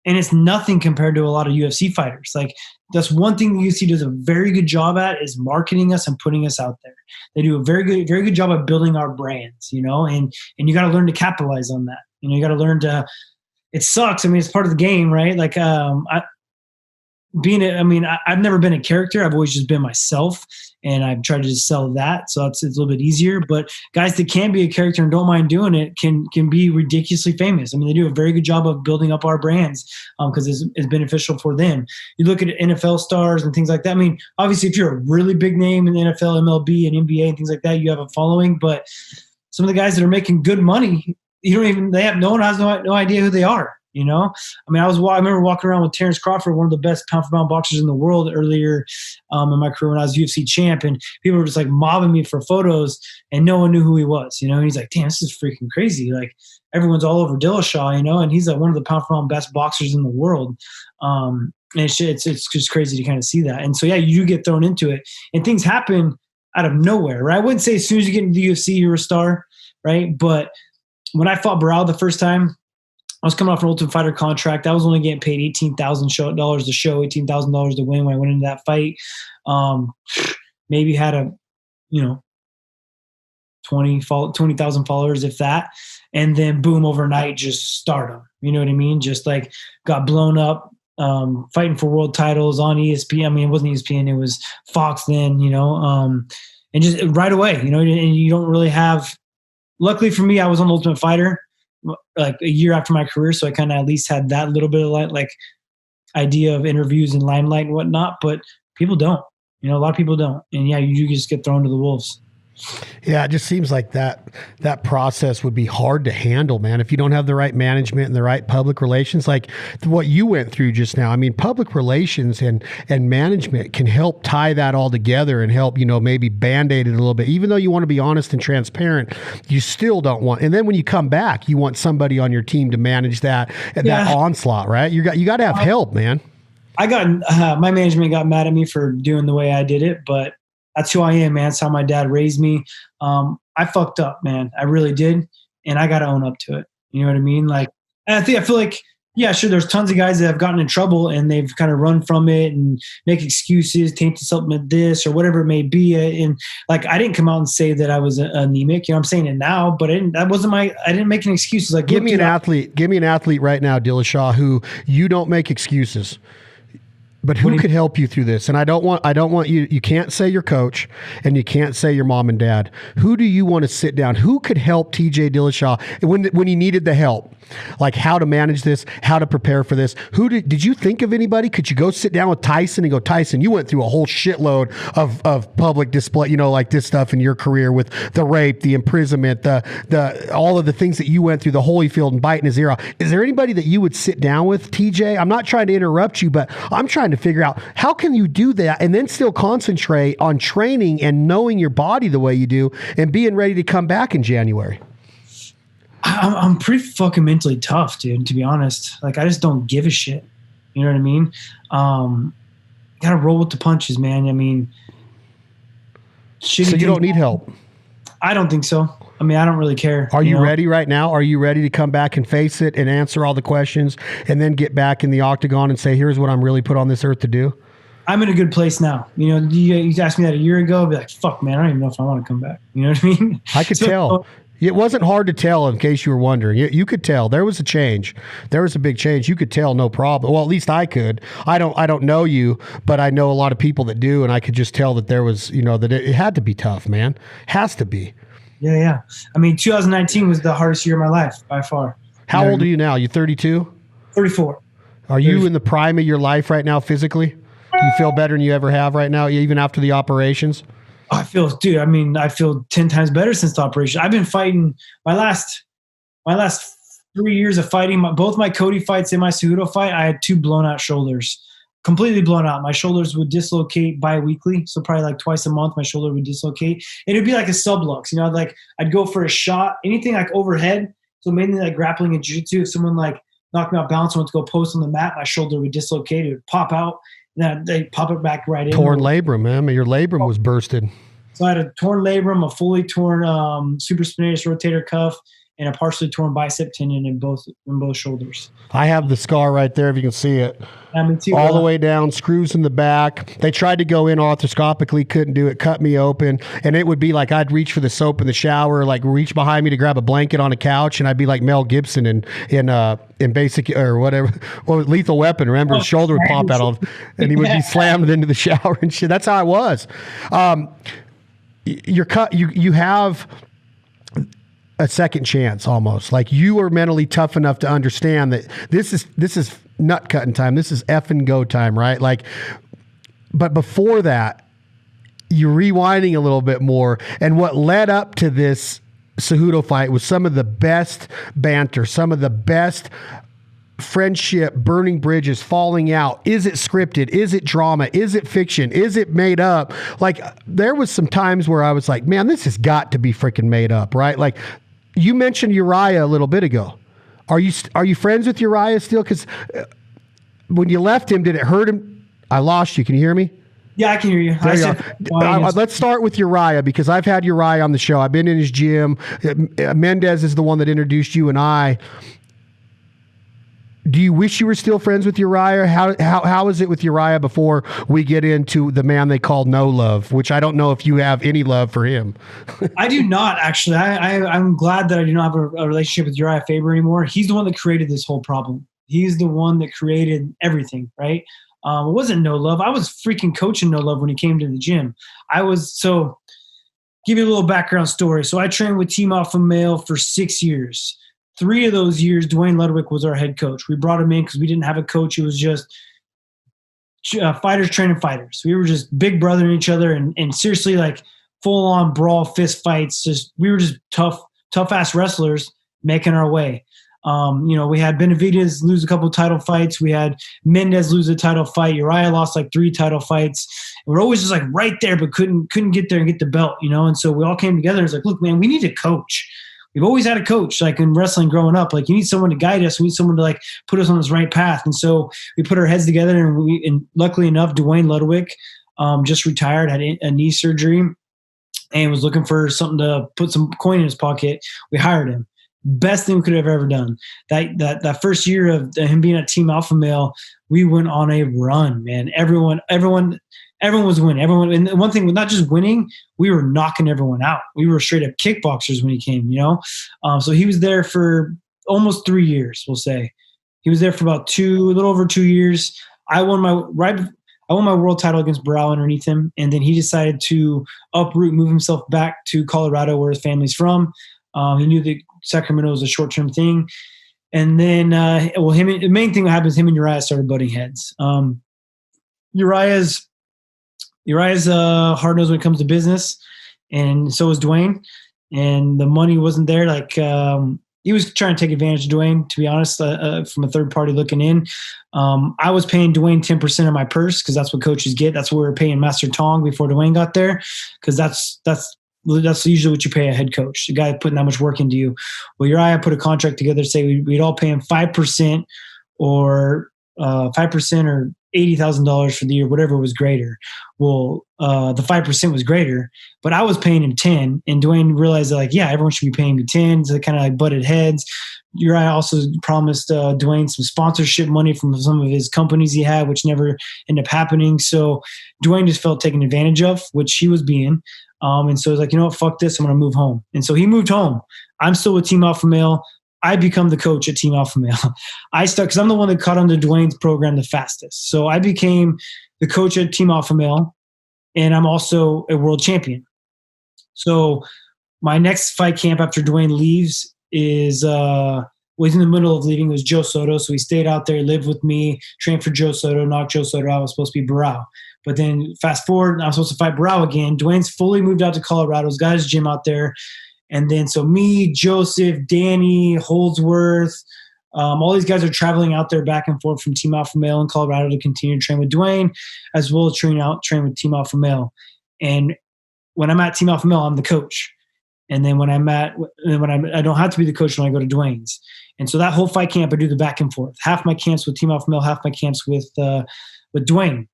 and it's nothing compared to a lot of UFC fighters. Like, that's one thing the UFC does a very good job at, is marketing us and putting us out there. They do a very good job of building our brands, and you got to learn to capitalize on that. You got to learn to, it sucks. I mean, it's part of the game, right? Like, I've never been a character. I've always just been myself, and I've tried to just sell that. So it's a little bit easier. But guys that can be a character and don't mind doing it can be ridiculously famous. I mean, they do a very good job of building up our brands because it's beneficial for them. You look at NFL stars and things like that. I mean, obviously, if you're a really big name in the NFL, MLB, and NBA and things like that, you have a following. But some of the guys that are making good money, no one has no idea who they are. I mean, I remember walking around with Terrence Crawford, one of the best pound for pound boxers in the world earlier in my career when I was UFC champ, and people were just like mobbing me for photos, and no one knew who he was. And he's like, damn, this is freaking crazy. Like everyone's all over Dillashaw, and he's like one of the pound for pound best boxers in the world. And it's just crazy to kind of see that. And so, yeah, you get thrown into it, and things happen out of nowhere, right? I wouldn't say as soon as you get into the UFC, you're a star, right? But when I fought Barao the first time, I was coming off an Ultimate Fighter contract. I was only getting paid $18,000 to show, $18,000 to win when I went into that fight. Maybe had a, 20,000 followers, if that. And then boom, overnight, just stardom. You know what I mean? Just like got blown up, fighting for world titles on ESPN. I mean, it wasn't ESPN, it was Fox then, and just right away, and you don't really have, luckily for me, I was on Ultimate Fighter like a year after my career, so I kind of at least had that little bit of like idea of interviews and limelight and whatnot. But people don't, a lot of people don't, and yeah, you just get thrown to the wolves. Yeah, it just seems like that process would be hard to handle, man, if you don't have the right management and the right public relations, like what you went through just now. I mean, public relations and management can help tie that all together and help, maybe Band-Aid it a little bit. Even though you want to be honest and transparent, you still don't want. And then when you come back, you want somebody on your team to manage that onslaught, right? You got to have help, man. I got my management got mad at me for doing the way I did it, but that's who I am, man. That's how my dad raised me. I fucked up, man. I really did. And I got to own up to it. You know what I mean? Like, I feel like, yeah, sure, there's tons of guys that have gotten in trouble and they've kind of run from it and make excuses, tainted supplement this or whatever it may be. And like, I didn't come out and say that I was anemic. I'm saying it now, but I didn't make any excuses. Like, give me an athlete right now, Dillashaw, who you don't make excuses. But who could help you through this? And I don't want you can't say your coach and you can't say your mom and dad. Who do you want to sit down? Who could help TJ Dillashaw when he needed the help? Like how to manage this, how to prepare for this. Did you think of anybody? Could you go sit down with Tyson and go, Tyson, you went through a whole shitload of public display, like this stuff in your career with the rape, the imprisonment, the all of the things that you went through, the Holyfield and biting his ear off. Is there anybody that you would sit down with, TJ? I'm not trying to interrupt you, but I'm trying to figure out how can you do that and then still concentrate on training and knowing your body the way you do and being ready to come back in January. I'm pretty fucking mentally tough, dude, to be honest. Like, I just don't give a shit. You know what I mean? Gotta roll with the punches, man. I mean, so you don't need help? I don't think so. I mean, I don't really care. Are you ready right now? Are you ready to come back and face it and answer all the questions and then get back in the octagon and say, here's what I'm really put on this earth to do? I'm in a good place now. You asked me that a year ago, I'd be like, fuck, man, I don't even know if I want to come back. You know what I mean? I could tell. It wasn't hard to tell, in case you were wondering. You could tell there was a change. There was a big change. You could tell, no problem. Well, at least I could. I don't know you, but I know a lot of people that do, and I could just tell that there was, that it had to be tough, man. Has to be. Yeah. I mean, 2019 was the hardest year of my life by far. How old are you now? You 32? 34. Are you in the prime of your life right now physically? You feel better than you ever have right now, even after the operations? I feel 10 times better since the operation. I've been fighting my last 3 years of fighting. Both my Cody fights and my Cejudo fight, I had 2 blown out shoulders, completely blown out. My shoulders would dislocate bi-weekly, so probably like twice a month. My shoulder would dislocate, and it'd be like a sublux. I'd go for a shot, anything like overhead. So mainly like grappling and jiu-jitsu. If someone like knocked me out balance, went to go post on the mat, my shoulder would dislocate. It would pop out. Then they pop it back right in. Torn labrum, man. Your labrum was bursted. So I had a torn labrum, a fully torn supraspinatus rotator cuff, and a partially torn bicep tendon in both shoulders. I have the scar right there if you can see it. Yeah, me too. All the way down, screws in the back. They tried to go in arthroscopically, couldn't do it, cut me open. And it would be like I'd reach for the soap in the shower, like reach behind me to grab a blanket on a couch, and I'd be like Mel Gibson in Basic or whatever, Lethal Weapon. Remember, his shoulder would pop out, and he would be slammed into the shower and shit. That's how I was. You have a second chance almost. Like, you are mentally tough enough to understand that this is nut cutting time. This is effing go time, right? Like, but before that, you're rewinding a little bit more. And what led up to this Cejudo fight was some of the best banter, some of the best friendship, burning bridges, falling out. Is it scripted? Is it drama? Is it fiction? Is it made up? Like, there was some times where I was like, man, this has got to be freaking made up, right? Like, you mentioned Uriah a little bit ago. Are you friends with Uriah still? Because when you left him, did it hurt him? I lost you. Can you hear me? Yeah, I can hear you. Let's start with Uriah, because I've had Uriah on the show. I've been in his gym. Mendez is the one that introduced you and I. Do you wish you were still friends with Uriah? How is it with Uriah before we get into the man they call No Love, which I don't know if you have any love for him? I do not, actually. I'm glad that I do not have a relationship with Uriah Faber anymore. He's the one that created this whole problem. He's the one that created everything, right? It wasn't No Love. I was freaking coaching No Love when he came to the gym. Give you a little background story. So I trained with Team Alpha Male for 6 years. 3 of those years, Dwayne Ludwig was our head coach. We brought him in because we didn't have a coach. It was just fighters training fighters. We were just big brothering each other and seriously, like, full-on brawl, fist fights. We were just tough-ass wrestlers making our way. We had Benavidez lose a couple of title fights. We had Mendez lose a title fight. Uriah lost like 3 title fights. And we're always just like right there, but couldn't get there and get the belt, And so we all came together and was like, look, man, we need a coach. We've always had a coach, like in wrestling growing up. Like, you need someone to guide us. We need someone to like put us on this right path. And so we put our heads together, and luckily enough, Dwayne Ludwig just retired, had a knee surgery, and was looking for something to put some coin in his pocket. We hired him. Best thing we could have ever done. That first year of him being at Team Alpha Male, we went on a run, man. Everyone was winning. And one thing, not just winning, we were knocking everyone out. We were straight up kickboxers when he came, So he was there for almost 3 years, we'll say. He was there for about a little over 2 years. I won my world title against Barao underneath him, and then he decided to move himself back to Colorado, where his family's from. He knew that Sacramento was a short-term thing. And then, the main thing that happened is him and Uriah started butting heads. Uriah's hard-nosed when it comes to business, and so was Dwayne. And the money wasn't there. Like, he was trying to take advantage of Dwayne, to be honest, from a third party looking in. I was paying Dwayne 10% of my purse, because that's what coaches get. That's what we were paying Master Tong before Dwayne got there, because that's usually what you pay a head coach, the guy putting that much work into you. Well, Uriah put a contract together to say we'd all pay him 5% or $80,000 for the year, whatever was greater. Well, the 5% was greater, but I was paying him 10, and Dwayne realized that, like, yeah, everyone should be paying me 10. So they kind of like butted heads. Uriah also promised Dwayne some sponsorship money from some of his companies he had, which never ended up happening. So Dwayne just felt taken advantage of, which he was being. And so he's like, you know what, fuck this, I'm going to move home. And so he moved home. I'm still with Team Alpha Male. I become the coach at Team Alpha Male. Because I'm the one that caught on to Dwayne's program the fastest. So I became the coach at Team Alpha Male, and I'm also a world champion. So my next fight camp after Dwayne leaves was in the middle of leaving, was Joe Soto. So he stayed out there, lived with me, trained for Joe Soto, knocked Joe Soto out. I was supposed to be Barao. But then fast forward, I was supposed to fight Barao again. Dwayne's fully moved out to Colorado. He's got his gym out there. And then so me, Joseph, Danny, Holdsworth, all these guys are traveling out there back and forth from Team Alpha Male in Colorado to continue to train with Dwayne, as well as train with Team Alpha Male. And when I'm at Team Alpha Male, I'm the coach. And then when I don't have to be the coach when I go to Dwayne's. And so that whole fight camp, I do the back and forth. Half my camps with Team Alpha Male, half my camps with Dwayne.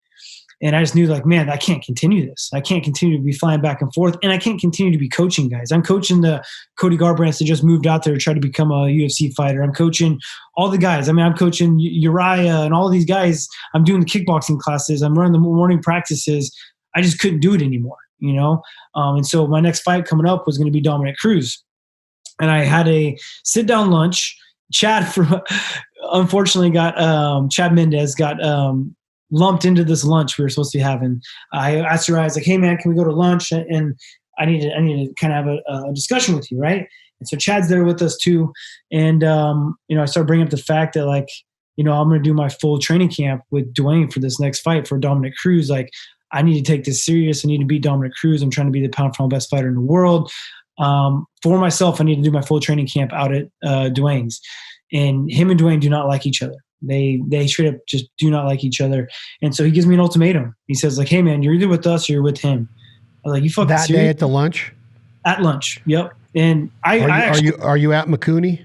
And I just knew like, man, I can't continue this. I can't continue to be flying back and forth, and I can't continue to be coaching guys. I'm coaching the Cody Garbrandt that just moved out there to try to become a UFC fighter. I'm coaching all the guys. I mean, I'm coaching Uriah and all of these guys. I'm doing the kickboxing classes. I'm running the morning practices. I just couldn't do it anymore, you know? And so my next fight coming up was going to be Dominic Cruz. And I had a sit down lunch. Chad unfortunately Chad Mendez got lumped into this lunch we were supposed to be having. I asked Uriah, I was like, hey man, can we go to lunch? And I need to kind of have a discussion with you, right? And so Chad's there with us too. And, I started bringing up the fact that like, I'm going to do my full training camp with Dwayne for this next fight for Dominic Cruz. Like, I need to take this serious. I need to beat Dominic Cruz. I'm trying to be the pound for pound best fighter in the world. For myself, I need to do my full training camp out at Dwayne's. And him and Dwayne do not like each other. They straight up just do not like each other. And so he gives me an ultimatum. He says like, hey man, you're either with us or you're with him. I was like, you fucking that serious? Day at the lunch? At lunch. Yep. And are you at Makuni?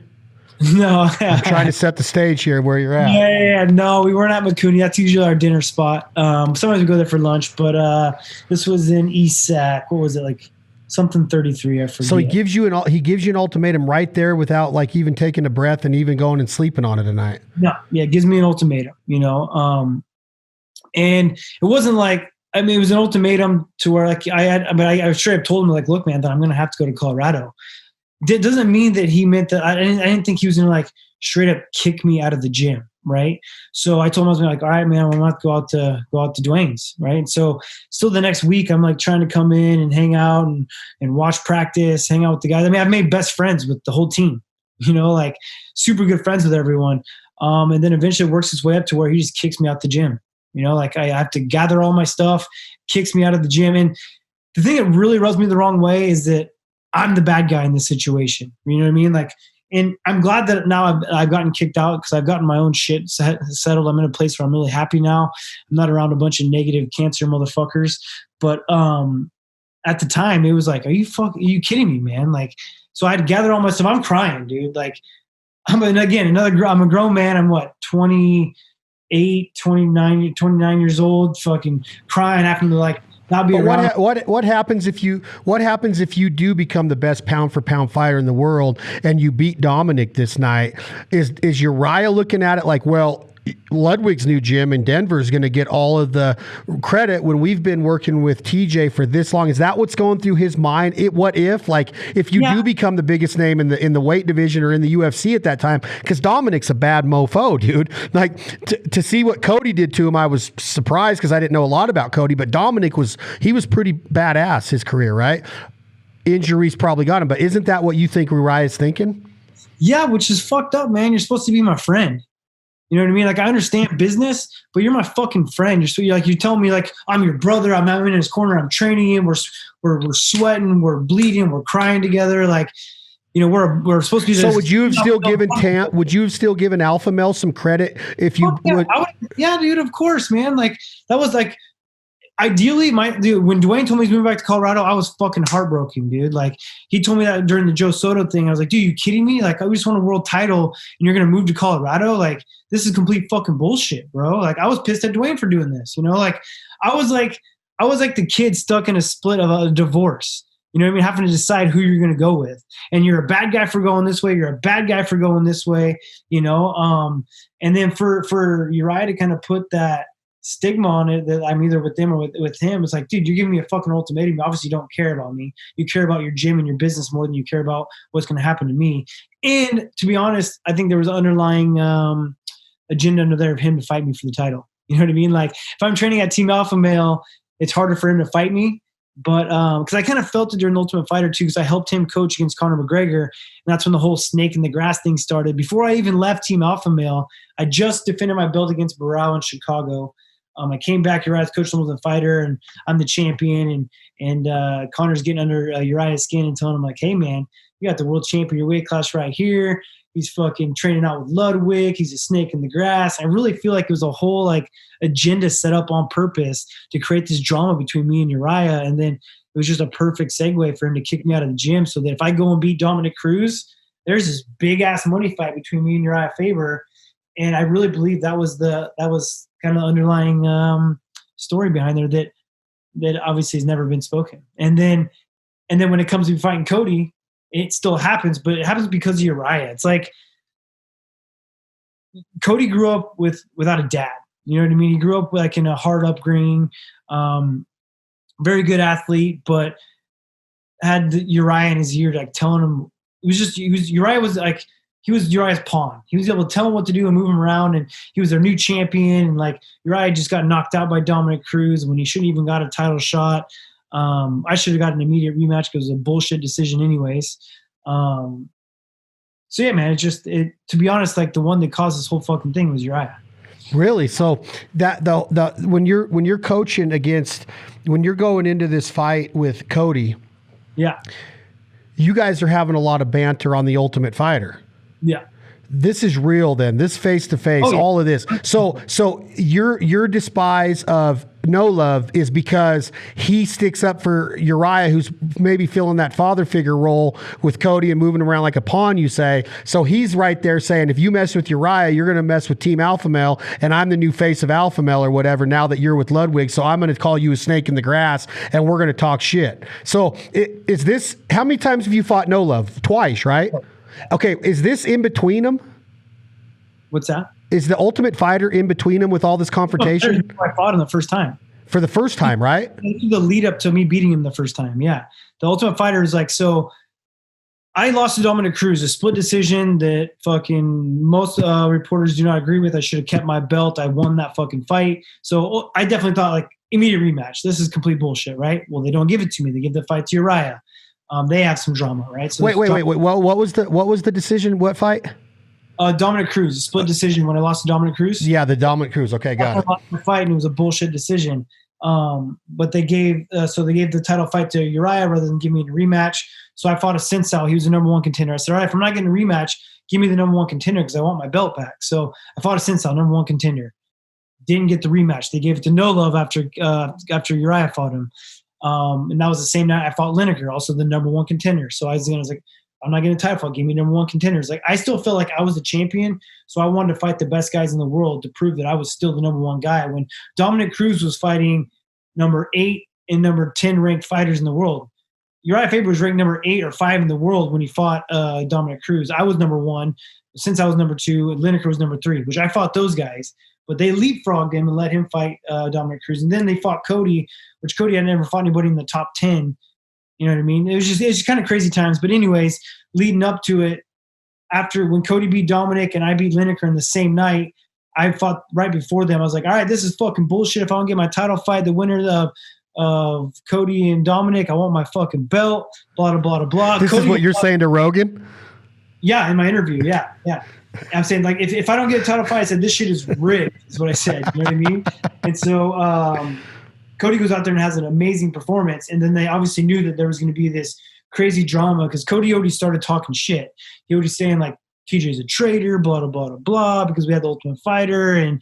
No. I'm trying to set the stage here where you're at. Yeah. No, we weren't at Makuni. That's usually our dinner spot. Sometimes we go there for lunch, but this was in East Sac. What was it, like something 33? I forget. So he gives you an ultimatum right there without like even taking a breath and even going and sleeping on it tonight. No, yeah, gives me an ultimatum, and it wasn't like, I mean, it was an ultimatum to where like I straight up told him like, look, man, that I'm going to have to go to Colorado. That doesn't mean that he meant that. I didn't think he was going to like straight up kick me out of the gym. Right. So I told him, I was like, all right, man, I'm going to have to go out to Dwayne's. Right. And so still the next week, I'm like trying to come in and hang out and watch practice, hang out with the guys. I mean, I've made best friends with the whole team, like super good friends with everyone. And then eventually it works its way up to where he just kicks me out the gym. Like I have to gather all my stuff, kicks me out of the gym. And the thing that really rubs me the wrong way is that I'm the bad guy in this situation. You know what I mean? Like, and I'm glad that now I've gotten kicked out because I've gotten my own shit settled. I'm in a place where I'm really happy now. I'm not around a bunch of negative cancer motherfuckers. But at the time, it was like, are you kidding me, man? Like, so I had to gather all my stuff. I'm crying, dude. Like, I'm a grown man. I'm what, 28, 29 years old, fucking crying, having to like, What happens if you do become the best pound for pound fighter in the world and you beat Dominic this night? Is Uriah looking at it like, well, Ludwig's new gym in Denver is going to get all of the credit when we've been working with TJ for this long? Is that what's going through his mind? What if you do become the biggest name in the weight division or in the UFC at that time? Because Dominic's a bad mofo, dude. Like to see what Cody did to him, I was surprised because I didn't know a lot about Cody, but Dominic was pretty badass his career, right? Injuries probably got him, but isn't that what you think Uriah's thinking? Yeah, which is fucked up, man. You're supposed to be my friend. You know what I mean? Like, I understand business, but you're my fucking friend. You tell me like I'm your brother. I'm out in his corner. I'm training him. We're sweating. We're bleeding. We're crying together. Like, we're supposed to be. So would you have still given Alpha Male some credit if you would? Yeah, dude. Of course, man. Like that was like. Ideally, when Dwayne told me he's moving back to Colorado, I was fucking heartbroken, dude. Like, he told me that during the Joe Soto thing. I was like, dude, you kidding me? Like, I just won a world title and you're going to move to Colorado? Like, this is complete fucking bullshit, bro. Like, I was pissed at Dwayne for doing this, Like, I was like the kid stuck in a split of a divorce. You know what I mean? Having to decide who you're going to go with. And you're a bad guy for going this way. You're a bad guy for going this way, And then for Uriah to kind of put that stigma on it that I'm either with them or with him. It's like, dude, you're giving me a fucking ultimatum. You obviously don't care about me. You care about your gym and your business more than you care about what's going to happen to me. And to be honest, I think there was an underlying agenda under there of him to fight me for the title. You know what I mean? Like, if I'm training at Team Alpha Male, it's harder for him to fight me. But because I kind of felt it during Ultimate Fighter too, because I helped him coach against Conor McGregor, and that's when the whole snake in the grass thing started. Before I even left Team Alpha Male, I just defended my belt against Barao in Chicago. I came back, Uriah's coach him as a fighter, and I'm the champion. And Conor's getting under Uriah's skin and telling him like, "Hey man, you got the world champion, your weight class right here. He's fucking training out with Ludwig. He's a snake in the grass." I really feel like it was a whole like agenda set up on purpose to create this drama between me and Uriah. And then it was just a perfect segue for him to kick me out of the gym, so that if I go and beat Dominic Cruz, there's this big ass money fight between me and Uriah Faber. And I really believe that was kind of the underlying story behind there that obviously has never been spoken. And then when it comes to fighting Cody, it still happens, but it happens because of Uriah. It's like Cody grew up without a dad. You know what I mean? He grew up like in a hard upbringing, very good athlete, but had Uriah in his ear, like telling him Uriah was Uriah's pawn. He was able to tell him what to do and move him around, and he was their new champion. And like Uriah just got knocked out by Dominic Cruz when he shouldn't even got a title shot. I should have got an immediate rematch because it was a bullshit decision anyways. So yeah, man, to be honest, like the one that caused this whole fucking thing was Uriah. Really? So that when you're coaching against, when you're going into this fight with Cody, yeah, you guys are having a lot of banter on The Ultimate Fighter. Yeah. This is real then. This face-to-face, all of this. So your despise of No Love is because he sticks up for Uriah, who's maybe filling that father figure role with Cody and moving around like a pawn, you say. So he's right there saying, if you mess with Uriah, you're going to mess with Team Alpha Male, and I'm the new face of Alpha Male or whatever now that you're with Ludwig, so I'm going to call you a snake in the grass, and we're going to talk shit. So is this, how many times have you fought No Love? Twice, right? Okay, is this in between them? What's that? Is the Ultimate Fighter in between them with all this confrontation? I fought him the first time. For the first time, right? The lead up to me beating him the first time, yeah. The Ultimate Fighter is like, so I lost to Dominic Cruz, a split decision that fucking most reporters do not agree with. I should have kept my belt. I won that fucking fight. So I definitely thought like immediate rematch. This is complete bullshit, right? Well, they don't give it to me. They give the fight to Uriah. They have some drama, right? So wait. Well, what was the decision? What fight? Dominic Cruz, a split decision when I lost to Dominic Cruz. Yeah, the Dominic Cruz. Okay, got it. I lost the fight and it was a bullshit decision. But they gave the title fight to Uriah rather than give me a rematch. So I fought a Sensao. He was the number one contender. I said, all right, if I'm not getting a rematch, give me the number one contender because I want my belt back. So I fought a Sensao, number one contender. Didn't get the rematch. They gave it to No Love after Uriah fought him. And that was the same night I fought Lineker, also the number one contender. So I was like, I'm not getting a title fight. Give me number one contenders. Like I still felt like I was the champion, so I wanted to fight the best guys in the world to prove that I was still the number one guy. When Dominic Cruz was fighting number 8 and number 10 ranked fighters in the world, Uriah Faber was ranked number 8 or 5 in the world when he fought Dominic Cruz. I was number 1, since I was number 2, and Lineker was number 3, which I fought those guys. But they leapfrogged him and let him fight Dominic Cruz, and then they fought Cody, which Cody had never fought anybody in the top 10. You know what I mean? It's just kind of crazy times. But anyways, leading up to it, after when Cody beat Dominic and I beat Lineker in the same night, I fought right before them. I was like, all right, this is fucking bullshit. If I don't get my title fight, the winner of Cody and Dominic, I want my fucking belt, blah, blah, blah, blah. This Cody is what you're saying to Rogan? Yeah, in my interview. Yeah. I'm saying, like, if I don't get a title fight, I said, this shit is rigged, is what I said. You know what I mean? And so Cody goes out there and has an amazing performance. And then they obviously knew that there was going to be this crazy drama because Cody already started talking shit. He already saying, like, TJ's a traitor, blah, blah, blah, blah, because we had the Ultimate Fighter and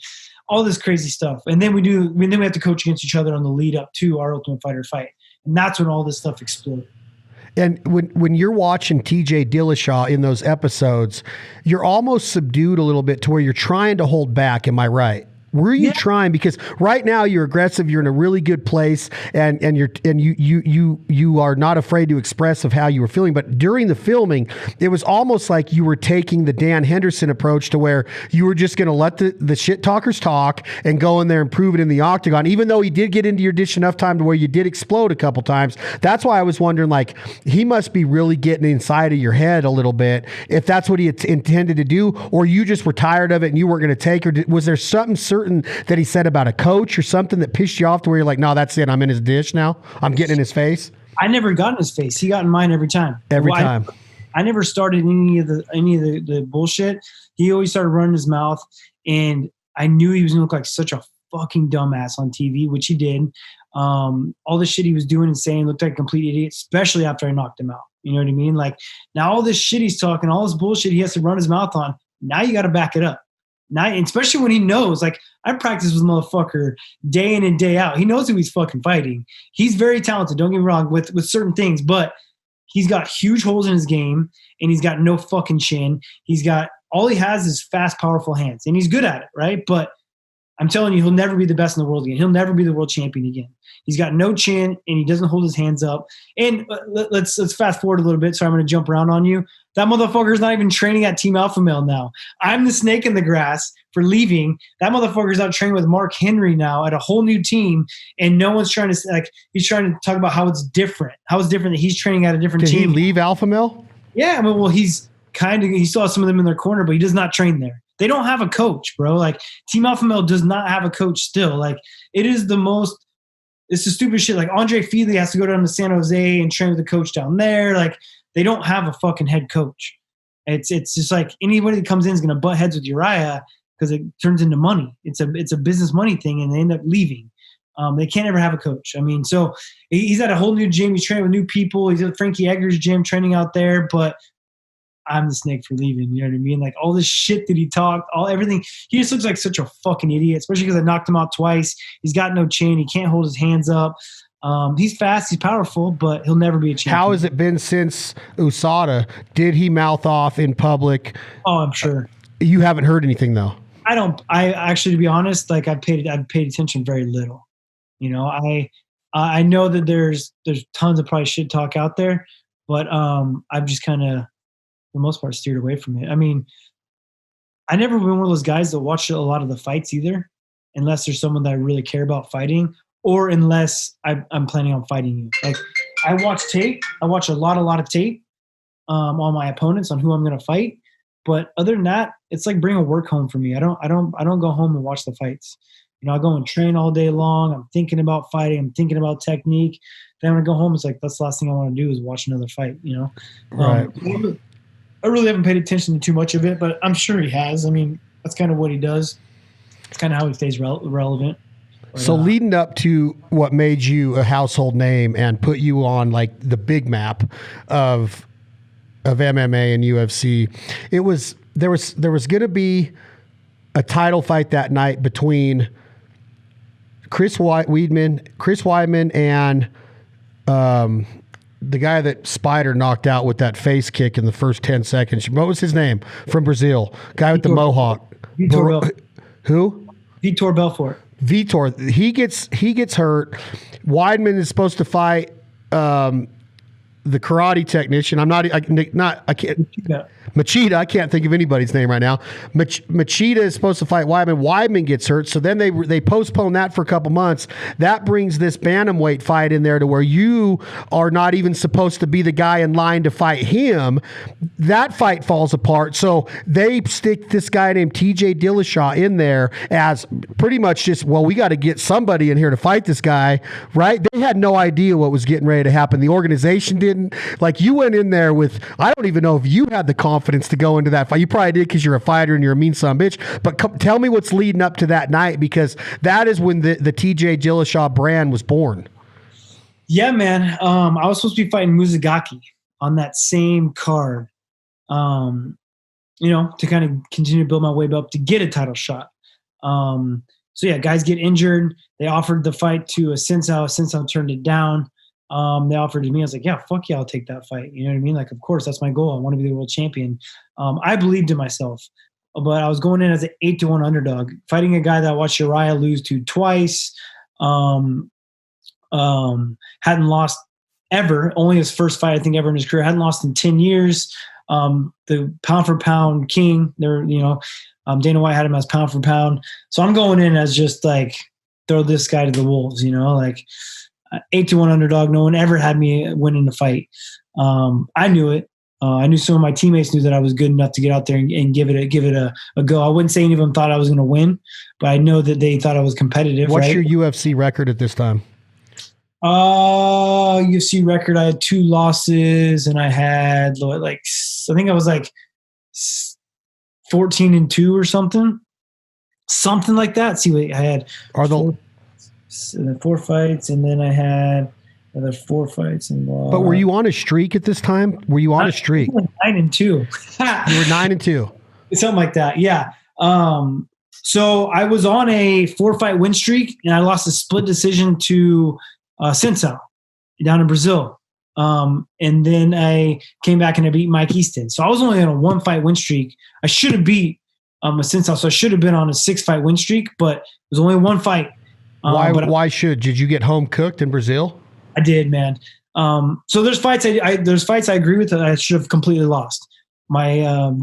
all this crazy stuff. And then we have to coach against each other on the lead up to our Ultimate Fighter fight. And that's when all this stuff exploded. And when you're watching TJ Dillashaw in those episodes, you're almost subdued a little bit to where you're trying to hold back. Am I right? Were you trying? Because right now you're aggressive. You're in a really good place, and you are not afraid to express of how you were feeling. But during the filming, it was almost like you were taking the Dan Henderson approach to where you were just going to let the shit talkers talk and go in there and prove it in the octagon. Even though he did get into your dish enough time to where you did explode a couple times. That's why I was wondering, like, he must be really getting inside of your head a little bit if that's what he intended to do, or you just were tired of it and you weren't going to take, or was there something certain that he said about a coach or something that pissed you off to where you're like, no, that's it. I'm in his dish now. I'm getting in his face. I never got in his face. He got in mine every time. I never started any of the bullshit. He always started running his mouth, and I knew he was going to look like such a fucking dumbass on TV, which he did. All the shit he was doing and saying looked like a complete idiot, especially after I knocked him out. You know what I mean? Like, now all this shit he's talking, all this bullshit he has to run his mouth on, now you got to back it up. Now, especially when he knows, like, I practice with motherfucker day in and day out. He knows who he's fucking fighting. He's very talented, don't get me wrong, with certain things, but he's got huge holes in his game, and he's got no fucking chin. All he has is fast, powerful hands, and he's good at it, right? But I'm telling you, he'll never be the best in the world again. He'll never be the world champion again. He's got no chin, and he doesn't hold his hands up. And let's fast forward a little bit. So I'm going to jump around on you. That motherfucker's not even training at Team Alpha Male now. I'm the snake in the grass for leaving. That motherfucker's out training with Mark Henry now at a whole new team, and no one's trying to he's trying to talk about how it's different. How it's different that he's training at a different team. Did he leave Alpha Male? Yeah, I mean, well, he still has some of them in their corner, but he does not train there. They don't have a coach, bro. Like, Team Alpha Male does not have a coach still. Like, it's the stupid shit. Like, Andre Feely has to go down to San Jose and train with the coach down there. Like, they don't have a fucking head coach. It's just like anybody that comes in is going to butt heads with Uriah because it turns into money. It's a business money thing, and they end up leaving. They can't ever have a coach. I mean, so he's at a whole new gym. He's training with new people. He's at Frankie Edgar's gym training out there, but I'm the snake for leaving. You know what I mean? Like, all this shit that he talked, everything. He just looks like such a fucking idiot, especially because I knocked him out twice. He's got no chin. He can't hold his hands up. He's fast. He's powerful, but he'll never be a champion. How has it been since USADA? Did he mouth off in public? Oh, I'm sure. You haven't heard anything though. I actually, to be honest, like I've paid attention very little. You know, I know that there's tons of probably shit talk out there, but I've just kind of, for the most part, steered away from it. I mean, I never been one of those guys that watch a lot of the fights either, unless there's someone that I really care about fighting, or unless I'm planning on fighting you. Like, I watch tape. I watch a lot of tape on my opponents, on who I'm going to fight. But other than that, it's like bring a work home for me. I don't go home and watch the fights. You know, I go and train all day long. I'm thinking about fighting. I'm thinking about technique. Then when I go home, it's like, that's the last thing I want to do is watch another fight, you know? Right. I really haven't paid attention to too much of it, but I'm sure he has. I mean, that's kind of what he does. It's kind of how he stays relevant. But, so leading up to what made you a household name and put you on like the big map of MMA and UFC, there was going to be a title fight that night between Chris Weidman and the guy that Spider knocked out with that face kick in the first 10 seconds. What was his name? From Brazil. Guy with the mohawk. Who? Vitor Belfort. Vitor. He gets hurt. Weidman is supposed to fight the karate technician. I can't. Machida. I can't think of anybody's name right now. Machida is supposed to fight Weidman. Weidman gets hurt, so then they postpone that for a couple months. That brings this bantamweight fight in there to where you are not even supposed to be the guy in line to fight him. That fight falls apart. So they stick this guy named TJ Dillashaw in there as pretty much just, well, we got to get somebody in here to fight this guy, right? They had no idea what was getting ready to happen. The organization didn't. Like, you went in there with, I don't even know if you had the confidence to go into that fight. You probably did because you're a fighter and you're a mean son of a bitch. But tell me what's leading up to that night, because that is when the TJ Dillashaw brand was born. Yeah, man. I was supposed to be fighting Muzagaki on that same card, to kind of continue to build my way up to get a title shot. So yeah, guys get injured. They offered the fight to Asensio. Asensio turned it down. They offered it to me. I was like, yeah, fuck yeah, I'll take that fight. You know what I mean? Like, of course, that's my goal. I want to be the world champion. I believed in myself, but I was going in as an 8-1 underdog, fighting a guy that I watched Uriah lose to twice. Hadn't lost ever. Only his first fight, I think, ever in his career. Hadn't lost in 10 years. The pound for pound king. Dana White had him as pound for pound. So I'm going in as just like, throw this guy to the wolves. 8-1 underdog. No one ever had me winning the fight. I knew it. I knew some of my teammates knew that I was good enough to get out there and give it a go. I wouldn't say any of them thought I was going to win, but I know that they thought I was competitive. What's your UFC record at this time? UFC record, I had 2 losses, and I had I think I was like 14-2 or something like that. See what I had. Four fights, and then I had another 4 fights. But were you on a streak at this time? Were you on a streak? 9-2. You were 9-2. Something like that. Yeah. So I was on a 4-fight win streak, and I lost a split decision to Sensao down in Brazil. And then I came back and I beat Mike Easton. So I was only on a 1-fight win streak. I should have beat since so I should have been on a 6-fight win streak, but it was only one fight. Did you get home cooked in Brazil? I did, man. So there's fights I agree with that I should have completely lost. My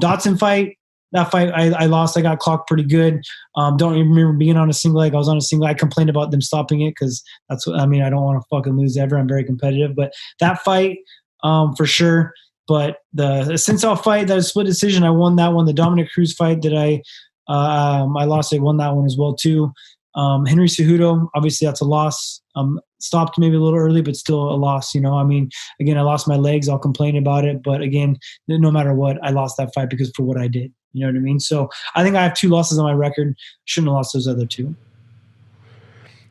Dotson fight, that fight I lost. I got clocked pretty good. Don't even remember being on a single leg. I was on a single. I complained about them stopping it because that's what I mean. I don't want to fucking lose ever. I'm very competitive, but that fight for sure. But the Assunção fight, that was split decision, I won that one. The Dominic Cruz fight that I lost, I won that one as well too. Henry Cejudo, obviously that's a loss. Stopped maybe a little early, but still a loss. I mean, again, I lost my legs. I'll complain about it, but again, no matter what, I lost that fight because for what I did. You know what I mean? So I think I have 2 losses on my record. Shouldn't have lost those other 2.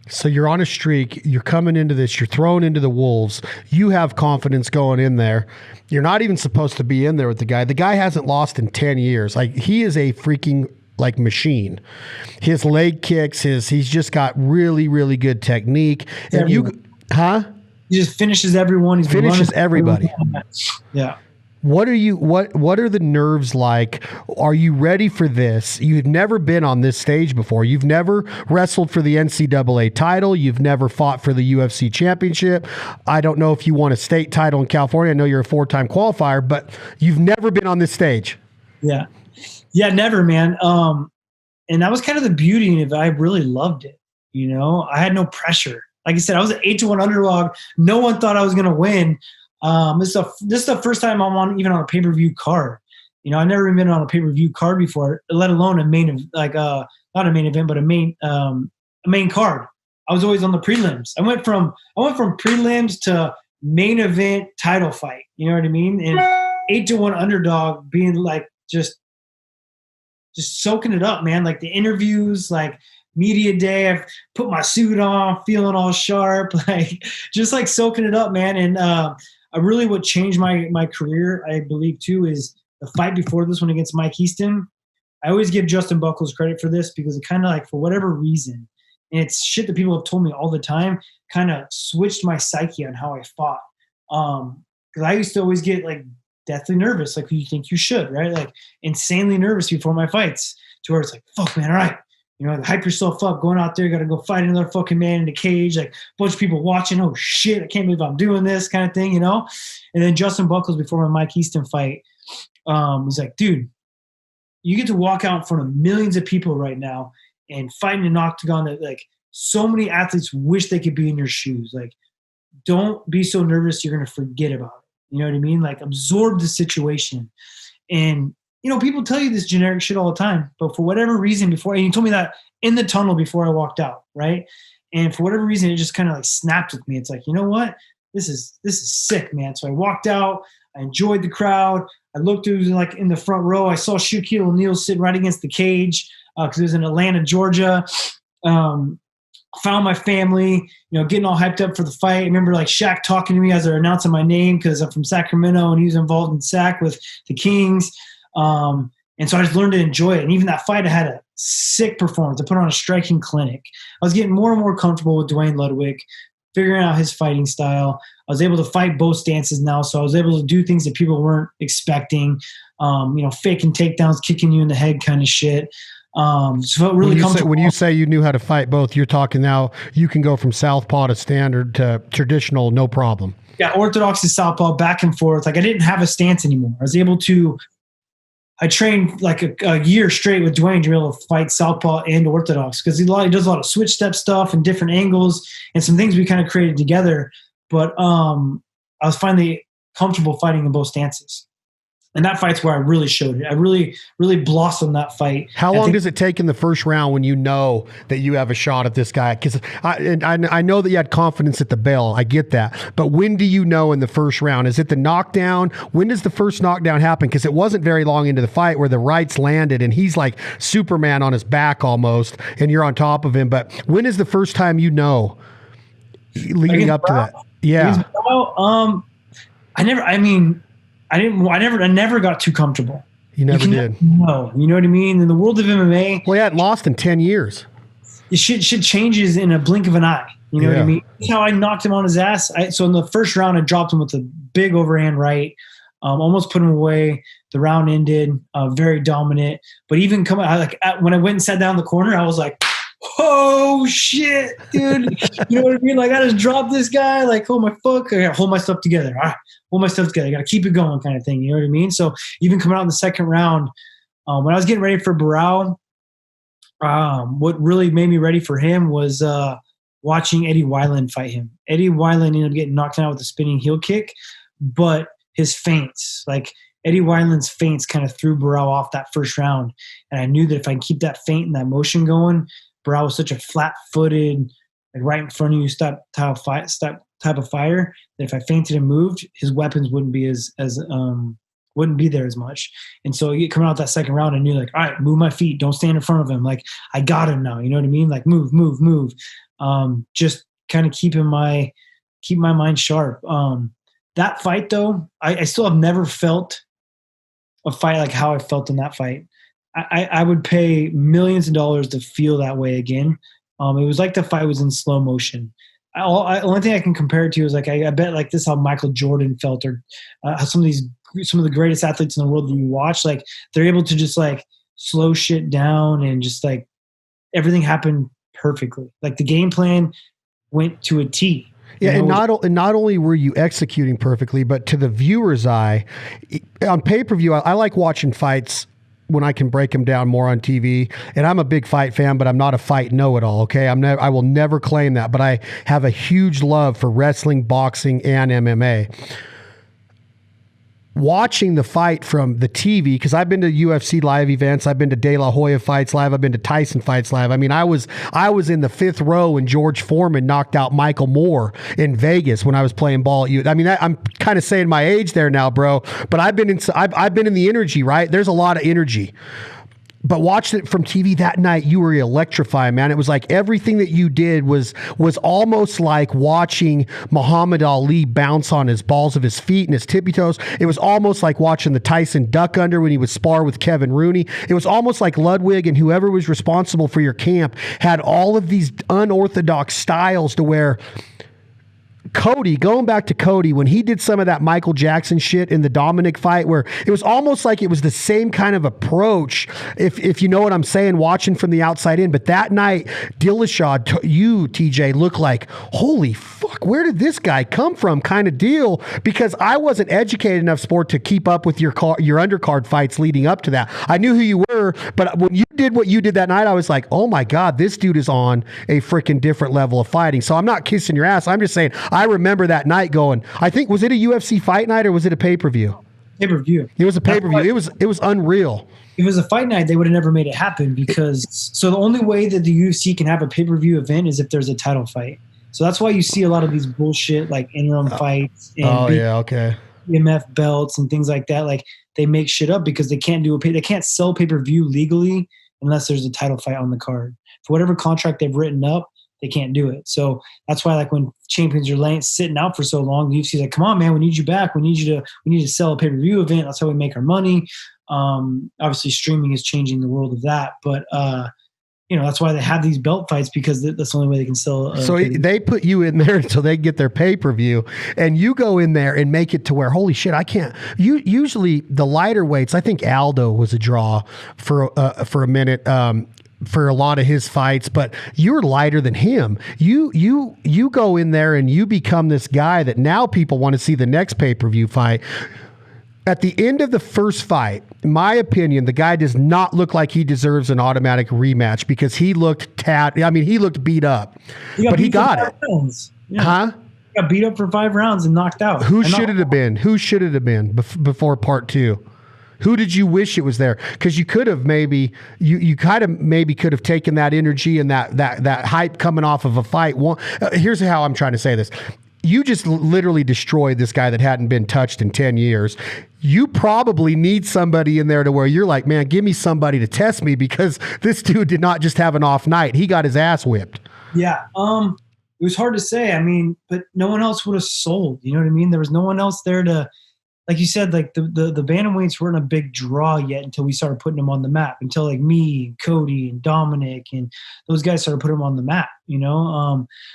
So you're on a streak. You're coming into this. You're thrown into the wolves. You have confidence going in there. You're not even supposed to be in there with the guy. The guy hasn't lost in 10 years. Like, he is a freaking machine. His leg kicks, he's just got really, really good technique. And he just finishes everyone. He finishes everybody. Yeah. What are the nerves like? Are you ready for this? You've never been on this stage before. You've never wrestled for the NCAA title. You've never fought for the UFC championship. I don't know if you won a state title in California. I know you're a 4-time qualifier, but you've never been on this stage. Yeah. Yeah, never, man. And that was kind of the beauty of it. I really loved it. I had no pressure. Like I said, I was an 8-1 underdog. No one thought I was going to win. This is the first time I'm even on a pay-per-view card. I've never been on a pay-per-view card before, let alone a main, not a main event, but a main card. I was always on the prelims. I went from prelims to main event title fight. You know what I mean? And 8-1 underdog being like just soaking it up, man. Like the interviews, like media day, I've put my suit on, feeling all sharp, just soaking it up, man. And I really what changed my career, I believe too, is the fight before this one against Mike Easton. I always give Justin Buckles credit for this because it kind of for whatever reason, and it's shit that people have told me all the time, kind of switched my psyche on how I fought. Because I used to always get deathly nervous, like you think you should, right? Insanely nervous before my fights, to where it's fuck, man, all right. Hype yourself up, going out there, got to go fight another fucking man in the cage, a bunch of people watching, oh shit, I can't believe I'm doing this kind of thing, And then Justin Buckles, before my Mike Easton fight, was like, dude, you get to walk out in front of millions of people right now and fight in an octagon that so many athletes wish they could be in your shoes. Don't be so nervous you're going to forget about it. You know what I mean? Absorb the situation. And people tell you this generic shit all the time, but for whatever reason and you told me that in the tunnel before I walked out, right? And for whatever reason, it just kind of snapped with me. It's you know what? This is sick, man. So I walked out, I enjoyed the crowd. I looked through in the front row. I saw Shaquille O'Neal sitting right against the cage because it was in Atlanta, Georgia. Found my family, getting all hyped up for the fight. I remember Shaq talking to me as they're announcing my name because I'm from Sacramento and he was involved in SAC with the Kings. And so I just learned to enjoy it. And even that fight, I had a sick performance. I put on a striking clinic. I was getting more and more comfortable with Dwayne Ludwig, figuring out his fighting style. I was able to fight both stances now. So I was able to do things that people weren't expecting, faking takedowns, kicking you in the head kind of shit. So it felt really comfortable. When you say you knew how to fight both, you're talking now you can go from southpaw to standard to traditional, no problem. Yeah, orthodox to southpaw, back and forth. I didn't have a stance anymore. I was able to I trained a year straight with Dwayne to be able to fight southpaw and orthodox because he does a lot of switch step stuff and different angles and some things we kind of created together. But I was finally comfortable fighting in both stances. And that fight's where I really showed it. I really, really blossomed that fight. How long does it take in the first round when you know that you have a shot at this guy? Because I know that you had confidence at the bell. I get that. But when do you know in the first round? Is it the knockdown? When does the first knockdown happen? Because it wasn't very long into the fight where the rights landed and he's like Superman on his back almost, and you're on top of him. But when is the first time you know leading up to that? Yeah. I never got too comfortable. You never did. No, you know what I mean? In the world of MMA, well, you hadn't lost in 10 years. Shit changes in a blink of an eye. You know what I mean? That's how I knocked him on his ass. So in the first round, I dropped him with a big overhand right. almost put him away. The round ended, very dominant. But even when I went and sat down in the corner, I was like, oh shit, dude. You know what I mean? Like, I just dropped this guy. Like, oh my fuck. I gotta hold my stuff together. All right, hold my stuff together. I gotta keep it going, kind of thing. You know what I mean? So even coming out in the second round, when I was getting ready for Barao, what really made me ready for him was watching Eddie Wineland fight him. Eddie Wineland ended up getting knocked out with a spinning heel kick, but his feints, like Eddie Wineland's feints, kind of threw Barao off that first round. And I knew that if I can keep that feint and that motion going, Barao was such a flat-footed, like right in front of you type of fire, that if I feinted and moved, his weapons wouldn't be wouldn't be there as much. And so coming out that second round, I knew, like, all right, move my feet, don't stand in front of him. Like, I got him now. You know what I mean? Like, move. Just kind of keep my mind sharp. That fight though, I still have never felt a fight like how I felt in that fight. I would pay millions of dollars to feel that way again. It was like the fight was in slow motion. Only thing I can compare it to is, like, I bet like this how Michael Jordan felt, or how some of the greatest athletes in the world that you watch, like, they're able to just like slow shit down and just like everything happened perfectly. Like, the game plan went to a T. Yeah, and not only were you executing perfectly, but to the viewer's eye, on pay-per-view, I like watching fights when I can break them down more on TV. And I'm a big fight fan, but I'm not a fight know-it-all, okay? I will never claim that, but I have a huge love for wrestling, boxing, and MMA. Watching the fight from the TV, because I've been to UFC live events, I've been to De La Hoya fights live, I've been to Tyson fights live. I mean, I was in the fifth row when George Foreman knocked out Michael Moore in Vegas when I was playing ball at I mean, I'm kind of saying my age there now, bro, but I've been in the energy, right? There's a lot of energy. But watching it from TV that night, you were electrifying, man. It was like everything that you did was almost like watching Muhammad Ali bounce on his balls of his feet and his tippy toes. It was almost like watching the Tyson duck under when he would spar with Kevin Rooney. It was almost like Ludwig and whoever was responsible for your camp had all of these unorthodox styles to where Cody, going back to Cody, when he did some of that Michael Jackson shit in the Dominic fight, where it was almost like it was the same kind of approach, if you know what I'm saying, watching from the outside in. But that night, Dillashaw, you, TJ, looked like, holy fuck, where did this guy come from kind of deal? Because I wasn't educated enough, sport, to keep up with your undercard fights leading up to that. I knew who you were, but when you did what you did that night, I was like, oh my God, this dude is on a freaking different level of fighting. So I'm not kissing your ass. I'm just saying, I remember that night going, I think, was it a UFC fight night or was it a pay-per-view? Pay-per-view. It was a pay-per-view. It was unreal. If it was a fight night, they would have never made it happen, because so the only way that the UFC can have a pay-per-view event is if there's a title fight. So that's why you see a lot of these bullshit like interim fights and EMF belts and things like that. Like, they make shit up because they can't they can't sell pay-per-view legally unless there's a title fight on the card. For whatever contract they've written up, they can't do it. So that's why, like, when champions are sitting out for so long, the UFC's like, come on, man, we need you back. We need to sell a pay-per-view event. That's how we make our money. Obviously streaming is changing the world of that, but that's why they have these belt fights, because that's the only way they can sell. So they put you in there until they get their pay-per-view, and you go in there and make it to where, holy shit, I can't. Usually the lighter weights, I think Aldo was a draw for a minute. For a lot of his fights, but you're lighter than him. You go in there and you become this guy that now people want to see the next pay-per-view fight. At the end of the first fight, in my opinion, the guy does not look like he deserves an automatic rematch, because he looked he looked beat up, but he got it. Yeah. Huh? He got beat up for 5 rounds and knocked out. Who should it have been? Who should it have been before part 2? Who did you wish it was there? Because you could have maybe, you kind of maybe could have taken that energy and that hype coming off of a fight. Here's how I'm trying to say this. You just literally destroyed this guy that hadn't been touched in 10 years. You probably need somebody in there to where you're like, man, give me somebody to test me, because this dude did not just have an off night. He got his ass whipped. Yeah. It was hard to say. I mean, but no one else would have sold. You know what I mean? There was no one else there to, like you said, like the bantamweights weren't a big draw yet until we started putting them on the map. Until like me, and Cody, and Dominic, and those guys started putting them on the map.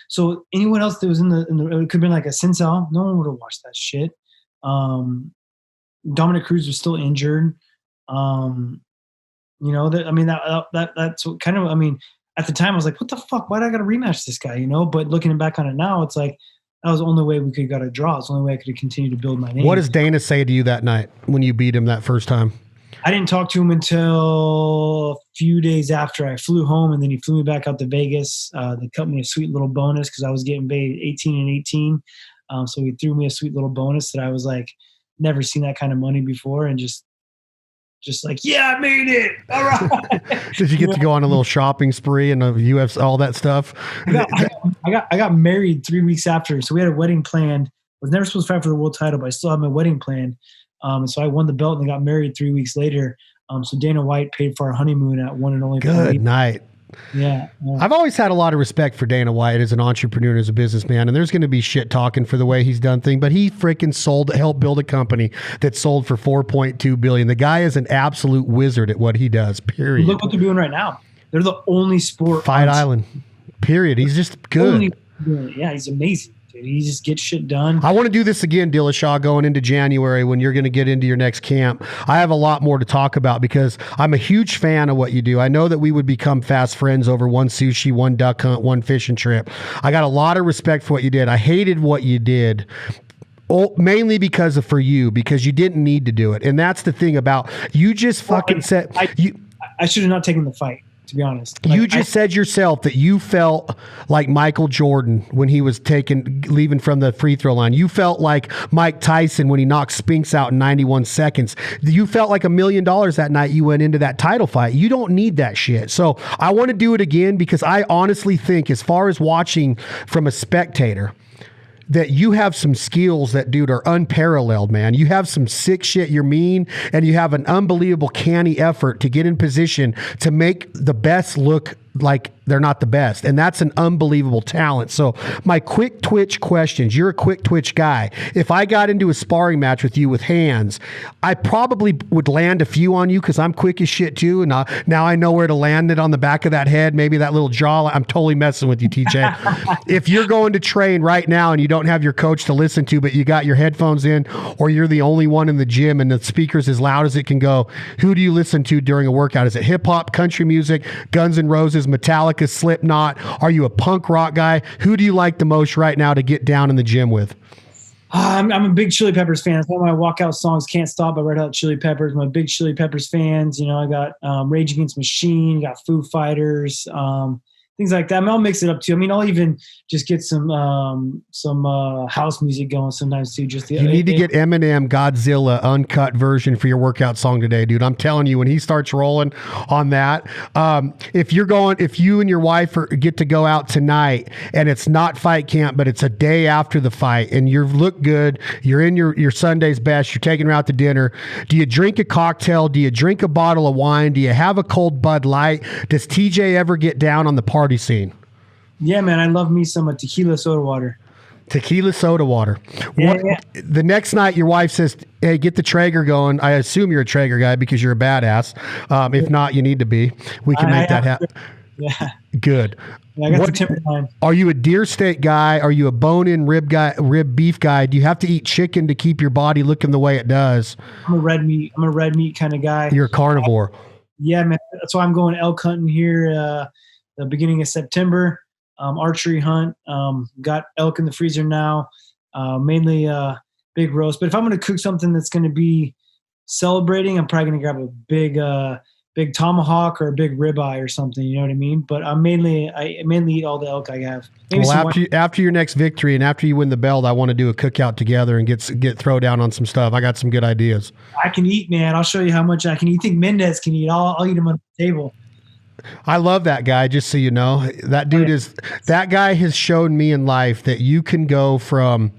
So anyone else that was in the it could have been like a Sinsal. No one would have watched that shit. Dominic Cruz was still injured. You know, that's what kind of, I mean, at the time I was like, what the fuck? Why do I got to rematch this guy? You know, but looking back on it now, it's like, that was the only way we could have got a draw. It's the only way I could have continued to build my name. What does Dana say to you that night when you beat him that first time? I didn't talk to him until a few days after I flew home, and then he flew me back out to Vegas. They cut me a sweet little bonus because I was getting paid 18 and 18. So he threw me a sweet little bonus that I was like, never seen that kind of money before, and just like, yeah, I made it. All right. Did you get to go on a little shopping spree and UFC, all that stuff? I got married 3 weeks after, so we had a wedding planned. I was never supposed to fight for the world title, but I still had my wedding planned. And so I won the belt and got married 3 weeks later. So Dana White paid for our honeymoon at one and only. Good night. Yeah. I've always had a lot of respect for Dana White as an entrepreneur, as a businessman, and there's going to be shit talking for the way he's done things, but he freaking helped build a company that sold for $4.2 billion. The guy is an absolute wizard at what he does, period. Look what they're doing right now. They're the only sport. Fight Island, period. He's just good. Yeah, he's amazing. He just gets shit done. I want to do this again, Dillashaw, going into January when you're going to get into your next camp. I have a lot more to talk about because I'm a huge fan of what you do. I know that we would become fast friends over one sushi, one duck hunt, one fishing trip. I got a lot of respect for what you did. I hated what you did. Mainly because you didn't need to do it. And that's the thing about you just fucking said. I should have not taken the fight, to be honest. You said yourself that you felt like Michael Jordan when he was leaving from the free throw line. You felt like Mike Tyson when he knocked Spinks out in 91 seconds. You felt like $1 million that night you went into that title fight. You don't need that shit. So I want to do it again because I honestly think, as far as watching from a spectator, that you have some skills that, dude, are unparalleled, man. You have some sick shit. You're mean, and you have an unbelievable canny effort to get in position to make the best look like they're not the best. And that's an unbelievable talent. So my quick twitch questions, you're a quick twitch guy. If I got into a sparring match with you with hands, I probably would land a few on you because I'm quick as shit too. And now I know where to land it on the back of that head, maybe that little jaw. I'm totally messing with you, TJ. If you're going to train right now and you don't have your coach to listen to, but you got your headphones in, or you're the only one in the gym and the speaker's as loud as it can go, who do you listen to during a workout? Is it hip hop, country music, Guns N' Roses, Metallica, Slipknot? Are you a punk rock guy? Who do you like the most right now to get down in the gym with? I'm a big Chili Peppers fan. It's one of my walkout songs, Can't Stop by Red Hot Chili Peppers. I'm a big Chili Peppers fans. You know, I got Rage Against the Machine, got Foo Fighters, things like that. I mean, I'll mix it up too. I mean, I'll even just get some house music going sometimes too. You need to get Eminem Godzilla uncut version for your workout song today, dude. I'm telling you, when he starts rolling on that, if you and your wife get to go out tonight and it's not fight camp, but it's a day after the fight and you look good, you're in your Sunday's best, you're taking her out to dinner. Do you drink a cocktail? Do you drink a bottle of wine? Do you have a cold Bud Light? Does TJ ever get down on the party scene? Yeah, man, I love me some tequila soda water. Tequila soda water. Yeah. The next night, your wife says, "Hey, get the Traeger going." I assume you're a Traeger guy because you're a badass. If not, you need to be. We can make that happen. Yeah. Good. Yeah, I got the timberline. Are you a deer steak guy? Are you a bone-in rib beef guy? Do you have to eat chicken to keep your body looking the way it does? I'm a red meat kind of guy. You're a carnivore. Yeah, man. That's why I'm going elk hunting here the beginning of September. Archery hunt. Got elk in the freezer now. Mainly big roast. But if I'm going to cook something that's going to be celebrating, I'm probably going to grab a big tomahawk or a big ribeye or something. You know what I mean? But I mainly eat all the elk I have. Well, after your next victory and after you win the belt, I want to do a cookout together and get throw down on some stuff. I got some good ideas. I can eat, man. I'll show you how much I can eat. You think Mendez can eat? I'll eat him on the table. I love that guy, just so you know. That guy has shown me in life that you can go from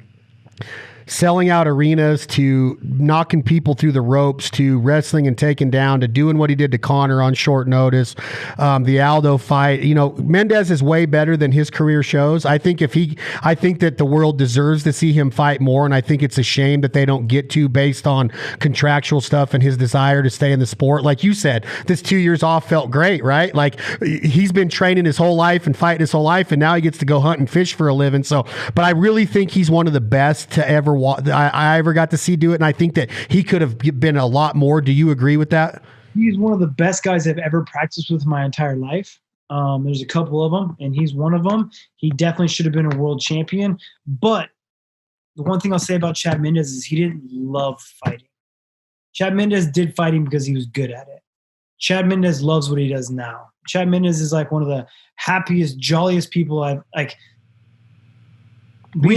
selling out arenas to knocking people through the ropes to wrestling and taking down to doing what he did to Conor on short notice. The Aldo fight, Mendez is way better than his career shows. I think that the world deserves to see him fight more, and I think it's a shame that they don't get to based on contractual stuff and his desire to stay in the sport. Like you said, this 2 years off felt great, right? Like he's been training his whole life and fighting his whole life, and now he gets to go hunt and fish for a living. So, but I really think he's one of the best to ever I ever got to see do it, and I think that he could have been a lot more. Do you agree with that? He's one of the best guys I've ever practiced with my entire life. There's a couple of them, and he's one of them. He definitely should have been a world champion. But the one thing I'll say about Chad Mendes is he didn't love fighting. Chad Mendes did fighting because he was good at it. Chad Mendes loves what he does now. Chad Mendes is like one of the happiest, jolliest people I've like. We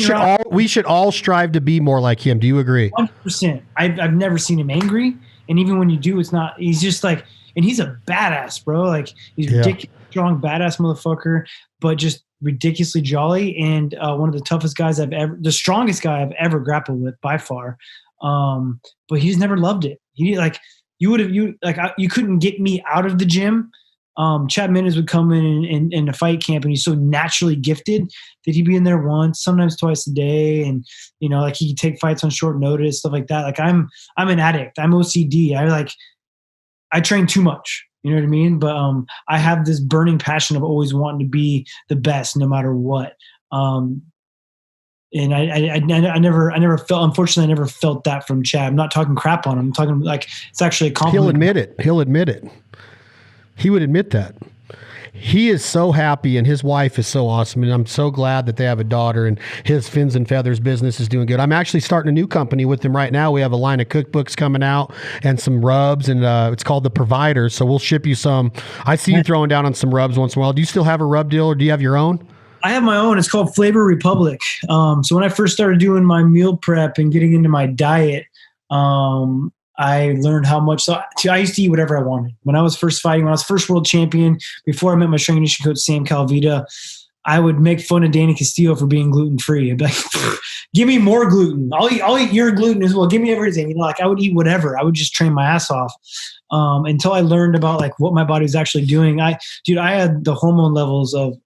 should all strive to be more like him. Do you agree? 100%. I've never seen him angry, and even when you do, it's not. He's just like, and he's a badass, bro. Like he's ridiculous, strong, badass motherfucker, but just ridiculously jolly, and one of the toughest guys the strongest guy I've ever grappled with by far. But he just never loved it. He like you couldn't get me out of the gym. Chad Mendes would come in a fight camp, and he's so naturally gifted that he'd be in there once, sometimes twice a day, and like he could take fights on short notice, stuff like that. Like I'm an addict. I'm OCD. I train too much. You know what I mean? But I have this burning passion of always wanting to be the best, no matter what. And I never felt. Unfortunately, I never felt that from Chad. I'm not talking crap on him. I'm talking like it's actually a compliment. He'll admit it. He would admit that. He is so happy, and his wife is so awesome, and I'm so glad that they have a daughter, and his Fins and Feathers business is doing good. I'm actually starting a new company with him right now. We have a line of cookbooks coming out and some rubs, and it's called The Provider, so we'll ship you some. I see you throwing down on some rubs once in a while. Do you still have a rub deal, or do you have your own? I have my own. It's called Flavor Republic. So when I first started doing my meal prep and getting into my diet, I learned how much. So I used to eat whatever I wanted. When I was first fighting, when I was first world champion, before I met my strength and conditioning coach, Sam Calvita, I would make fun of Danny Castillo for being gluten-free. I'd be like, give me more gluten. I'll eat your gluten as well. Give me everything. Like I would eat whatever. I would just train my ass off until I learned about like what my body was actually doing. I had the hormone levels of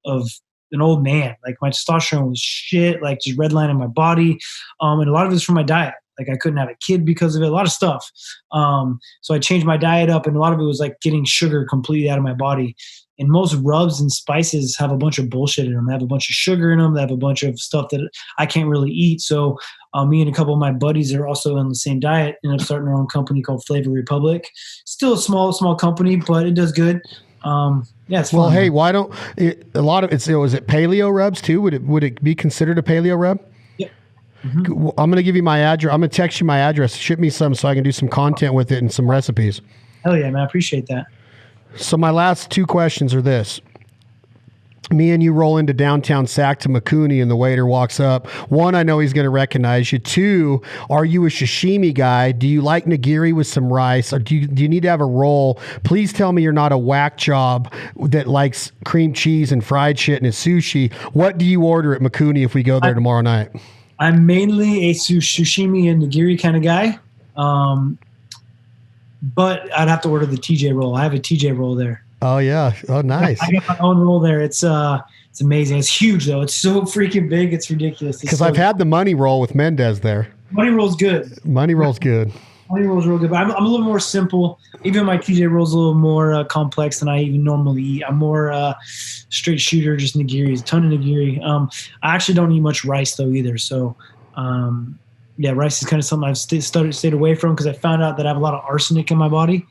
an old man. Like my testosterone was shit, like just redlining my body. And a lot of it's from my diet. Like I couldn't have a kid because of it, a lot of stuff. So I changed my diet up, and a lot of it was like getting sugar completely out of my body. And most rubs and spices have a bunch of bullshit in them. They have a bunch of sugar in them. They have a bunch of stuff that I can't really eat. So me and a couple of my buddies are also on the same diet, ended up starting our own company called Flavor Republic. Still a small company, but it does good. Yeah, it's fun. Well, hey, why don't a lot of is it paleo rubs too? Would it be considered a paleo rub? Mm-hmm. I'm going to give you my address. I'm going to text you my address. Ship me some so I can do some content with it and some recipes. Hell yeah, man. I appreciate that. So my last two questions are this. Me and you roll into downtown Sac to Makuni, and the waiter walks up. One, I know he's going to recognize you. Two, are you a sashimi guy? Do you like nigiri with some rice? Or do you need to have a roll? Please tell me you're not a whack job that likes cream cheese and fried shit and his sushi. What do you order at Makuni if we go there tomorrow night? I'm mainly a sushimi and nigiri kind of guy, but I'd have to order the TJ roll. I have a TJ roll there. Oh yeah, oh nice. I got my own roll there. It's amazing. It's huge though. It's so freaking big. It's ridiculous. Because I've had the money roll with Mendez there. Money roll's good. Money roll's good. Money roll's real good, but I'm a little more simple. Even my TJ roll's a little more complex than I even normally eat. I'm more straight shooter, just nigiri, a ton of nigiri. I actually don't eat much rice though either. So yeah, rice is kind of something I've stayed away from because I found out that I have a lot of arsenic in my body.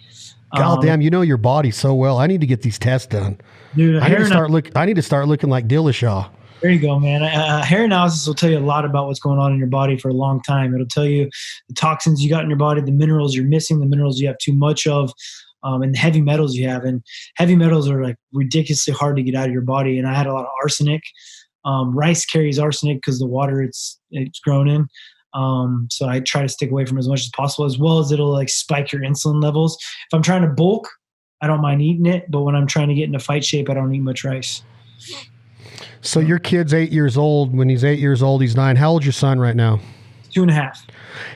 God damn, you know your body so well. I need to get these tests done. Dude, I need to start looking like Dillashaw. There you go, man. Hair analysis will tell you a lot about what's going on in your body for a long time. It'll tell you the toxins you got in your body, the minerals you're missing, the minerals you have too much of, and the heavy metals you have. And heavy metals are like ridiculously hard to get out of your body. And I had a lot of arsenic. Rice carries arsenic because the water it's grown in. So I try to stick away from it as much as possible, as well as it'll like spike your insulin levels. If I'm trying to bulk, I don't mind eating it. But when I'm trying to get into fight shape, I don't eat much rice. So your kid's 8 years old. When he's 8 years old, he's 9. How old's your son right now? 2.5.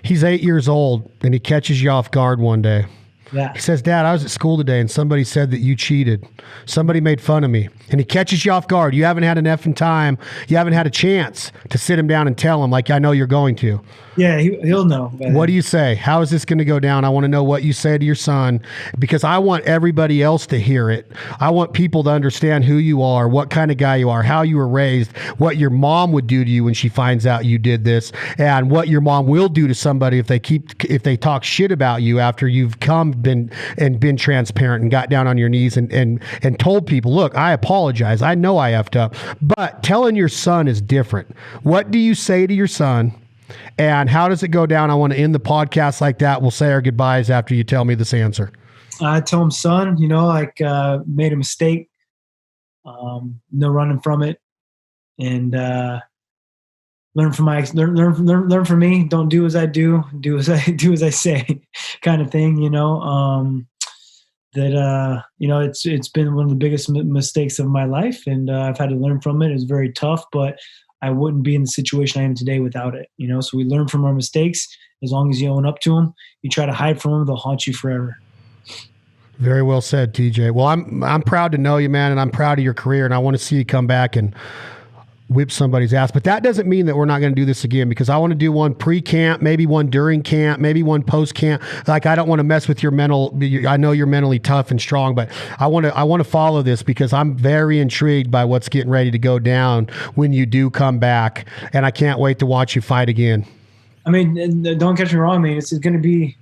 He's 8 years old, and he catches you off guard one day. Yeah. He says, Dad, I was at school today and somebody said that you cheated. Somebody made fun of me. And he catches you off guard. You haven't had an effing time. You haven't had a chance to sit him down and tell him like I know you're going to. Yeah, he'll know. What do you say? How is this going to go down? I want to know what you say to your son, because I want everybody else to hear it. I want people to understand who you are, what kind of guy you are, how you were raised, what your mom would do to you when she finds out you did this, and what your mom will do to somebody if they talk shit about you after you've been transparent and got down on your knees and told people, look, I apologize. I know I effed up. But telling your son is different. What do you say to your son? And how does it go down? I want to end the podcast like that. We'll say our goodbyes after you tell me this answer. I tell him, son, made a mistake. No running from it, and learn from me. Don't do as I do. Do as I say, kind of thing. It's been one of the biggest mistakes of my life, and I've had to learn from it. It's very tough, but I wouldn't be in the situation I am today without it. So we learn from our mistakes. As long as you own up to them, you try to hide from them, they'll haunt you forever. Very well said, TJ. Well, I'm proud to know you, man, and I'm proud of your career, and I want to see you come back and whip somebody's ass. But that doesn't mean that we're not going to do this again, because I want to do one pre-camp, maybe one during camp, maybe one post-camp. Like, I don't want to mess with your mental. I know you're mentally tough and strong, but I want to follow this because I'm very intrigued by what's getting ready to go down when you do come back, and I can't wait to watch you fight again. I mean, don't catch me wrong. I mean, it's going to be.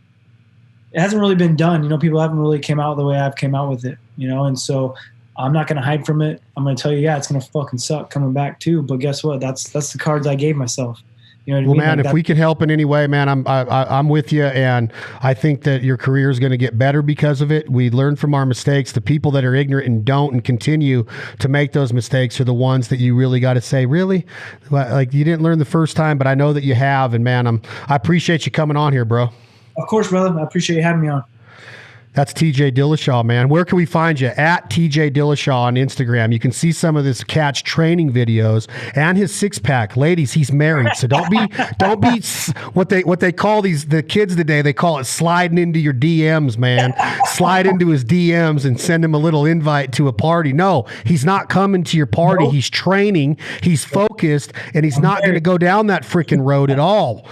It hasn't really been done. People haven't really came out the way I've came out with it. And so I'm not going to hide from it. I'm going to tell you, yeah, it's going to fucking suck coming back too. But guess what? That's the cards I gave myself. You know what I mean? Man, like, if we can help in any way, man, I'm with you, and I think that your career is going to get better because of it. We learn from our mistakes. The people that are ignorant and don't and continue to make those mistakes are the ones that you really got to say, really, like, you didn't learn the first time, but I know that you have. And man, I appreciate you coming on here, bro. Of course, brother. I appreciate you having me on. That's TJ Dillashaw, man. Where can we find you? At TJ Dillashaw on Instagram. You can see some of this catch training videos and his six-pack. Ladies, he's married, so don't be what they call the kids today. They call it sliding into your DMs, man. Slide into his DMs and send him a little invite to a party. No, he's not coming to your party. Nope. He's training. He's focused, and he's not going to go down that freaking road at all.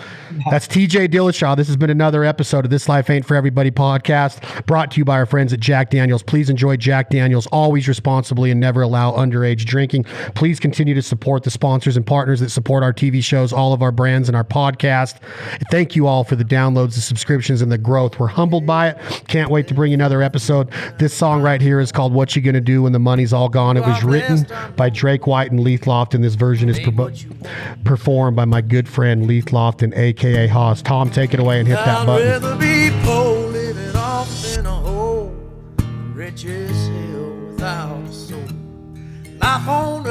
That's TJ Dillashaw. This has been another episode of This Life Ain't For Everybody podcast, brought to you by our friends at Jack Daniels. Please enjoy Jack Daniels, always responsibly, and never allow underage drinking. Please continue to support the sponsors and partners that support our TV shows, all of our brands, and our podcast. Thank you all for the downloads, the subscriptions, and the growth. We're humbled by it. Can't wait to bring you another episode. This song right here is called What You Gonna Do When the Money's All Gone. It was written by Drake White and Leith Lofton. This version is performed by my good friend Leith Lofton, a.k.a. Haas. Tom, take it away and hit that button. I'd rather be poor living off in a hole, rich as hell without a soul. Life on